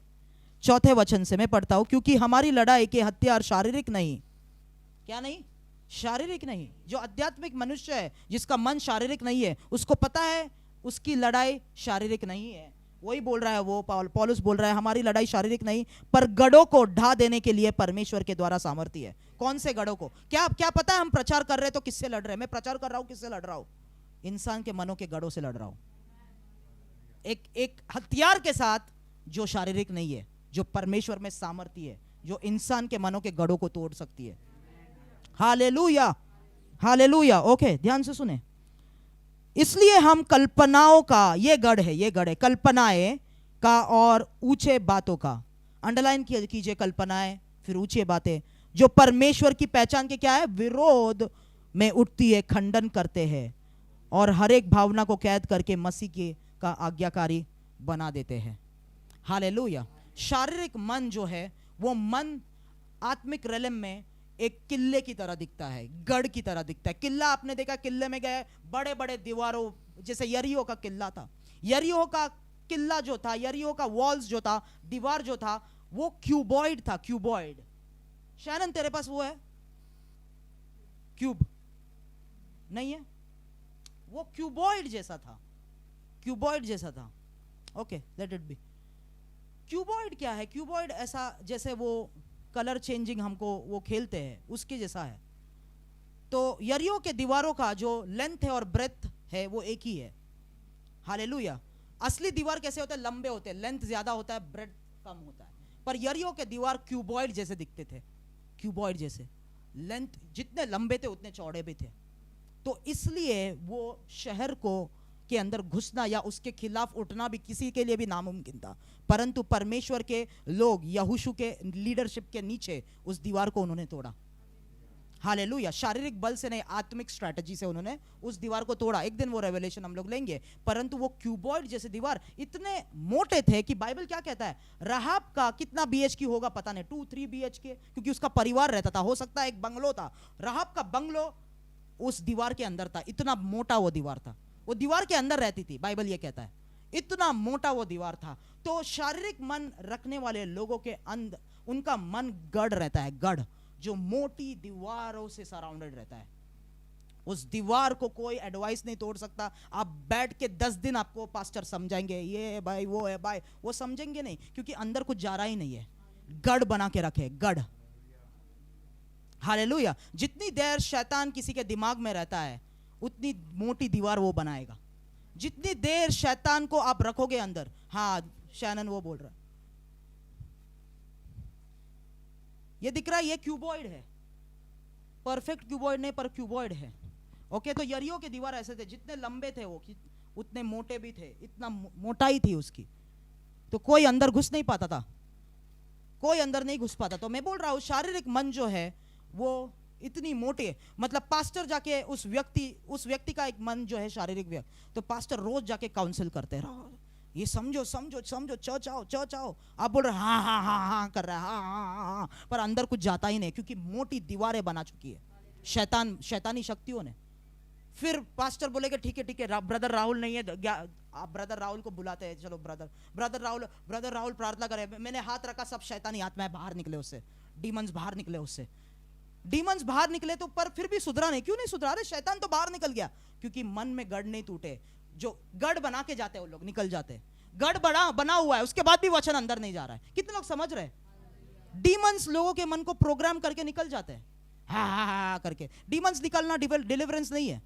4 वचन से। मैं पढ़ता हूं, क्योंकि हमारी लड़ाई के हथियार शारीरिक नहीं, क्या नहीं, शारीरिक नहीं। जो आध्यात्मिक मनुष्य है, जिसका मन शारीरिक नहीं है, उसको पता है उसकी लड़ाई शारीरिक नहीं है। वही बोल रहा है वो पौलुस बोल रहा है, हमारी लड़ाई शारीरिक नहीं पर गढ़ों को ढा देने के लिए परमेश्वर के द्वारा सामर्थ्य है। कौन से गढ़ों को? क्या पता है हम प्रचार कर रहे हैं तो किससे लड़ रहे हैं? मैं प्रचार कर रहा हूं, किससे लड़ रहा हूं? इंसान के मनों के गढ़ों से लड़ रहा हूं, एक हथियार के साथ जो शारीरिक नहीं है, जो परमेश्वर में सामर्थ्य है, जो इंसान के मनों के गढ़ों को तोड़ सकती है। Hallelujah, hallelujah. ओके, ध्यान से सुने। इसलिए हम कल्पनाओं का, ये गढ़ है कल्पनाएं का और ऊंचे बातों का, अंडरलाइन कीजिए, कल्पनाएं फिर ऊंचे बातें, जो परमेश्वर की पहचान के क्या है, विरोध में उठती है, खंडन करते हैं और हर एक भावना को कैद करके मसीह के का आज्ञाकारी बना देते हैं। हालेलुया। शारीरिक मन जो है, वो मन आत्मिक रेलम में एक किले की तरह दिखता है, गढ़ की तरह दिखता है। किला आपने देखा, किले में गए, बड़े बड़े दीवारों, जैसे यरीहो का किला था। यरीहो का किला जो था, यरीहो का वॉल्स जो था, दीवार जो था, वो क्यूबॉइड था, क्यूबॉइड। शैनन तेरे पास वो है क्यूब? नहीं है, वो क्यूबॉइड जैसा था, क्यूबॉइड जैसा था। Okay, let it be. Cuboid क्या है? क्यूबॉइड ऐसा जैसे वो कलर चेंजिंग हमको वो खेलते हैं, उसके जैसा है। तो यरीहो के दीवारों का जो लेंथ है और ब्रेथ है वो एक ही है। हालेलुया। असली दीवार कैसे होते हैं? लंबे होते हैं, लेंथ ज्यादा होता है, ब्रेथ कम होता है। पर यरीहो के दीवार क्यूबॉइड जैसे दिखते थे, क्यूबॉइड जैसे, लेंथ जितने लंबे थे उतने चौड़े भी थे। तो इसलिए वो शहर को के अंदर घुसना या उसके खिलाफ उठना भी किसी के लिए भी नामुमकिन था। परंतु परमेश्वर के लोग यहोशू के लीडरशिप के नीचे उस दीवार को उन्होंने तोड़ा। हालेलुया। शारीरिक बल से नहीं, आत्मिक स्ट्रैटेजी से उन्होंने उस दीवार को तोड़ा। एक दिन वो रेवलेशन हम लोग लेंगे। परंतु वो क्यूबॉइड जैसे दीवार इतने मोटे थे कि बाइबल क्या कहता है, राहाब का कितना बीएचके होगा पता नहीं, 2-3 बीएचके, क्योंकि उसका परिवार रहता था, हो सकता है एक बंगलो था। राहाब का बंगलो उस दीवार के अंदर था, इतना मोटा वो दीवार था, वो दीवार के अंदर रहती थी, बाइबल ये कहता है, इतना मोटा वो दीवार था। तो शारीरिक मन रखने वाले लोगों के अंदर उनका मन गढ़ रहता है, गढ़ जो मोटी दीवारों से सराउंडेड रहता है। उस दीवार को कोई एडवाइस नहीं तोड़ सकता। आप बैठ के 10 दिन आपको पास्टर समझाएंगे, ये है भाई, वो है भाई, वो समझेंगे नहीं, क्योंकि अंदर कुछ जा रहा ही नहीं है। गढ़ बना के रखे, गढ़। हालेलुया। जितनी देर शैतान किसी के दिमाग में रहता है उतनी मोटी दीवार वो बनाएगा। जितनी देर शैतान को आप रखोगे अंदर, हाँ शैनन वो बोल रहा है, ये दिख रहा है, ये क्यूबॉइड है, परफेक्ट क्यूबॉइड नहीं पर क्यूबॉइड है। ओके, तो यरीहो के दीवार ऐसे थे, जितने लंबे थे वो उतने मोटे भी थे, इतना मोटाई थी उसकी, तो कोई अंदर घुस नहीं पाता था, कोई अंदर नहीं घुस पाता। तो मैं बोल रहा हूं शारीरिक मन जो है वो इतनी मोटे, मतलब पास्टर जाके उस व्यक्ति का एक मन जो है शारीरिक व्यक्ति, तो पास्टर रोज जाके काउंसिल करते हैं, ये समझो समझो समझो, चर्च आओ। आप बोल रहे हाँ हाँ हाँ हाँ कर रहा है, हाँ हाँ हाँ हाँ, पर अंदर कुछ जाता ही नहीं, क्योंकि मोटी दीवारें बना चुकी है शैतानी शक्तियों ने। फिर पास्टर बोलेगा ठीक है, ब्रदर राहुल नहीं है, आप ब्रदर राहुल को बुलाते हैं, चलो ब्रदर राहुल प्रार्थना करे, मैंने हाथ रखा, सब शैतानी आत्माएं बाहर निकले उससे, डीमंस बाहर निकले उससे, डीमंस बाहर निकले। तो पर फिर भी सुधरा नहीं, क्यों नहीं सुधरा? रहे शैतान तो बाहर निकल गया, क्योंकि मन में गढ़ नहीं टूटे। जो गढ़ बना के जाते हैं वो लोग निकल जाते हैं, गढ़ बना हुआ है, उसके बाद भी वचन अंदर नहीं जा रहा है। कितने लोग समझ रहे हैं? डीमंस लोगों के मन को प्रोग्राम करके निकल जाते हैं, हा हा हा करके। डीमंस निकालना डिलीवरेंस नहीं है,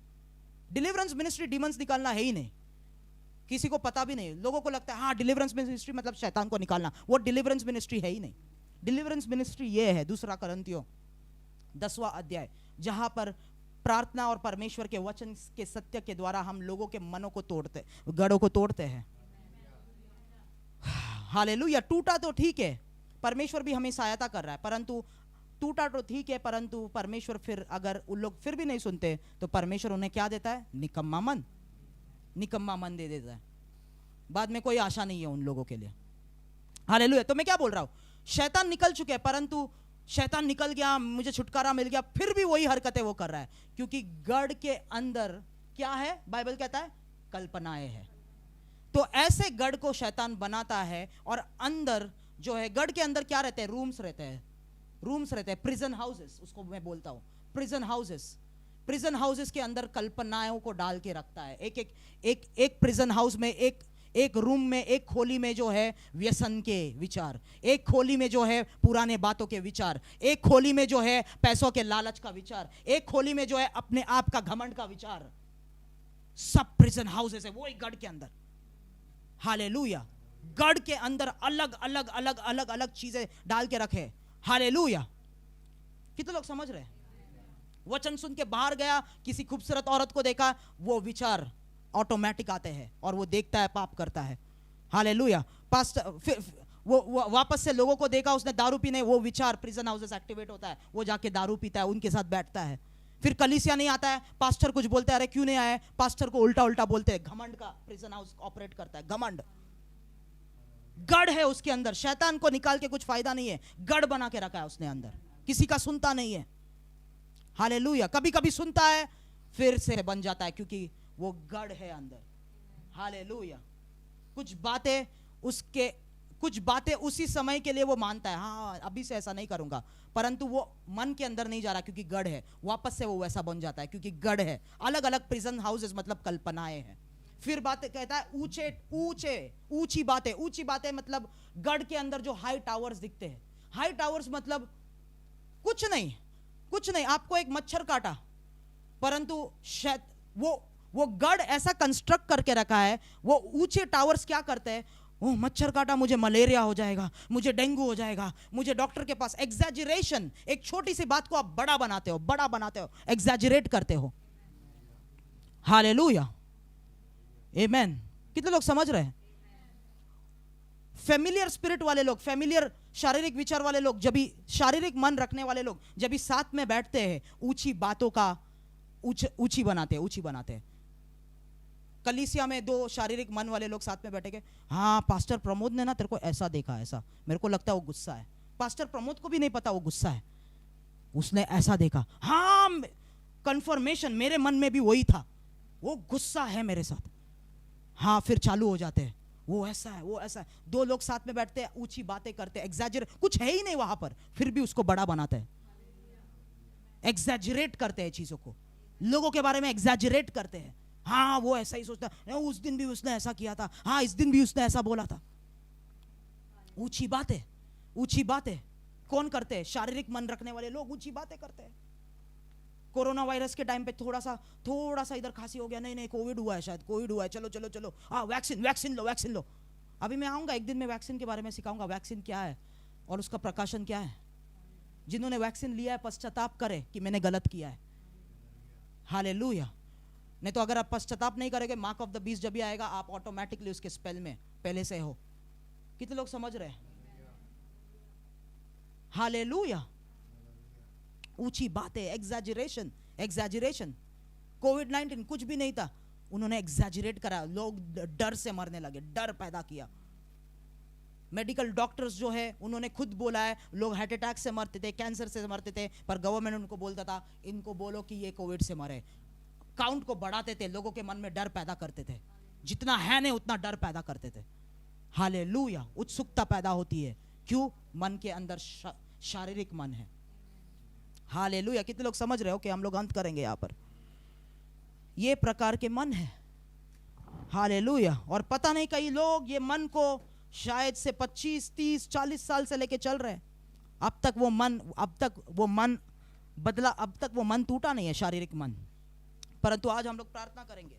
डिलीवरेंस मिनिस्ट्री डीमंस निकालना है ही नहीं, किसी को पता भी नहीं। लोगों को लगता है हाँ डिलीवरेंस मिनिस्ट्री मतलब शैतान को निकालना, वो डिलीवरेंस मिनिस्ट्री है ही नहीं। डिलीवरेंस मिनिस्ट्री ये है 2 कोरिन्थियों 10वां अध्याय, जहां पर प्रार्थना और परमेश्वर के वचन के सत्य के द्वारा हम लोगों के मनों को तोड़ते, गढ़ों को तोड़ते हैं। हालेलुया। टूटा तो ठीक है, परमेश्वर भी हमें सहायता कर रहा है, परंतु टूटा तो ठीक है, परंतु परमेश्वर फिर अगर उन लोग फिर भी नहीं सुनते तो परमेश्वर उन्हें क्या देता है? निकम्मा मन दे देता है। बाद में कोई आशा नहीं है उन लोगों के लिए। हालेलुया। तो मैं क्या बोल रहा हूं, शैतान निकल चुके हैं, परंतु शैतान निकल गया, मुझे छुटकारा मिल गया, फिर भी वही हरकतें वो कर रहा है, क्योंकि गढ़ के अंदर क्या है, बाइबल कहता है कल्पनाएं है। तो ऐसे गढ़ को शैतान बनाता है, और अंदर जो है, गढ़ के अंदर क्या रहते हैं, रूम्स रहते हैं, रूम्स रहते हैं, प्रिजन हाउसेस उसको मैं बोलता हूं, प्रिजन हाउसेस। प्रिजन हाउसेस के अंदर कल्पनाओं को डाल के रखता है। एक प्रिजन हाउस में, एक रूम में, एक खोली में जो है व्यसन के विचार, एक खोली में जो है पुराने बातों के विचार, एक खोली में जो है पैसों के लालच का विचार, एक खोली में जो है अपने आप का घमंड का विचार। सब प्रिजन हाउसेस है वो एक गढ़ के अंदर। हालेलुया। गढ़ के अंदर अलग अलग अलग अलग अलग चीजें डाल के रखे। हालेलुया। कितने लोग समझ रहे हैं? वचन सुन के बाहर गया, किसी खूबसूरत औरत को देखा, वो विचार ऑटोमेटिक आते हैं और वो देखता है, पाप करता है। हालेलुया। पास्टर फिर वो वापस से लोगों को देखा, उसने दारू पीने, वो विचार प्रिजन हाउसेस एक्टिवेट होता है, वो जाके दारू पीता है, उनके साथ बैठता है। फिर कलीसिया नहीं आता है, पास्टर कुछ बोलते हैं, अरे क्यों नहीं आए, पास्टर को उल्टा उल्टा बोलते हैं। घमंड का प्रिजन हाउस ऑपरेट करता है, घमंड। गढ़ है उसके अंदर, शैतान को निकाल के कुछ फायदा नहीं है, गढ़ बना के रखा है उसने अंदर, किसी का सुनता नहीं है। हालेलुया। कभी कभी सुनता है, फिर से बन जाता है, क्योंकि वो गढ़ है अंदर। हालेलुया। कुछ बातें उसी समय के लिए वो मानता है, हाँ अभी से ऐसा नहीं करूंगा, परंतु वो मन के अंदर नहीं जा रहा, क्योंकि गढ़ है। वापस से वो वैसा बन जाता है, क्योंकि गढ़ है। अलग अलग प्रिजन हाउसेस मतलब कल्पनाएं हैं। फिर बातें कहता है ऊंची बातें मतलब गढ़ के अंदर जो हाई टावर्स दिखते हैं। हाई टावर्स मतलब कुछ नहीं, आपको एक मच्छर काटा, परंतु शायद वो गढ़ ऐसा कंस्ट्रक्ट करके रखा है। वो ऊंचे टावर्स क्या करते हैं, वो मच्छर काटा, मुझे मलेरिया हो जाएगा, मुझे डेंगू हो जाएगा, मुझे डॉक्टर के पास। एग्जैजरेशन, एक छोटी सी बात को आप बड़ा बनाते हो, एग्जैजरेट करते हो। हालेलुया। आमेन। कितने लोग समझ रहे हैं? फेमिलियर स्पिरिट वाले लोग, फेमिलियर शारीरिक विचार वाले लोग, जब भी शारीरिक मन रखने वाले लोग जब भी साथ में बैठते हैं, ऊंची बातों का ऊंची बनाते हैं। कलीसिया में दो शारीरिक मन वाले लोग साथ में बैठे गए, हाँ पास्टर प्रमोद ने ना तेरे को ऐसा देखा, ऐसा, मेरे को लगता है वो गुस्सा है। पास्टर प्रमोद को भी नहीं पता वो गुस्सा है, उसने ऐसा देखा, हाँ कंफर्मेशन मेरे मन में भी वही था, वो गुस्सा है मेरे साथ। हाँ, फिर चालू हो जाते हैं, वो ऐसा है। दो लोग साथ में बैठते हैं, ऊंची बातें करते हैं, एग्जैजरेट, कुछ है ही नहीं वहां पर, फिर भी उसको बड़ा बनाते हैं। एग्जैजरेट करते हैं चीजों को, लोगों के बारे में एग्जैजरेट करते हैं। हाँ वो ऐसा ही सोचता है, उस दिन भी उसने ऐसा किया था, हाँ इस दिन भी उसने ऐसा बोला था। ऊंची बातें कौन करते हैं? शारीरिक मन रखने वाले लोग ऊंची बातें करते हैं। कोरोना वायरस के टाइम पे थोड़ा सा इधर खांसी हो गया, नहीं कोविड हुआ है, शायद कोविड हुआ है, चलो हाँ वैक्सीन लो। अभी मैं आऊंगा एक दिन में, वैक्सीन के बारे में सिखाऊंगा, वैक्सीन क्या है और उसका प्रकाशन क्या है। जिन्होंने वैक्सीन लिया है पश्चाताप करे कि मैंने गलत किया है। हालेलुया। नहीं तो अगर आप पश्चाताप नहीं करेंगे, मार्क ऑफ द बीस्ट जब भी आएगा, आप ऑटोमेटिकली उसके स्पेल में पहले से हो। कितने लोग समझ रहे हैं? हालेलुया। ऊंची बातें, एग्जैजरेशन। कोविड-19 कुछ भी नहीं था, उन्होंने एग्जैजरेट करा, लोग डर से मरने लगे, डर पैदा किया। मेडिकल डॉक्टर्स जो है उन्होंने खुद बोला है, लोग हार्ट अटैक से मरते थे, कैंसर से मरते थे, पर गवर्नमेंट उनको बोलता था इनको बोलो कि ये कोविड से मरे। काउंट को बढ़ाते थे, लोगों के मन में डर पैदा करते थे, जितना है नहीं उतना डर पैदा करते थे। हालेलुया। उत्सुकता पैदा होती है, क्यों? मन के अंदर शारीरिक मन है। हालेलुया। कितने लोग समझ रहे हो कि हम लोग अंत करेंगे यहाँ पर? ये प्रकार के मन है। हालेलुया। और पता नहीं, कई लोग ये मन को शायद से 25, 30, 40 साल से लेके चल रहे हैं, अब तक वो मन बदला, अब तक वो मन टूटा नहीं है, शारीरिक मन। परंतु आज हम लोग प्रार्थना करेंगे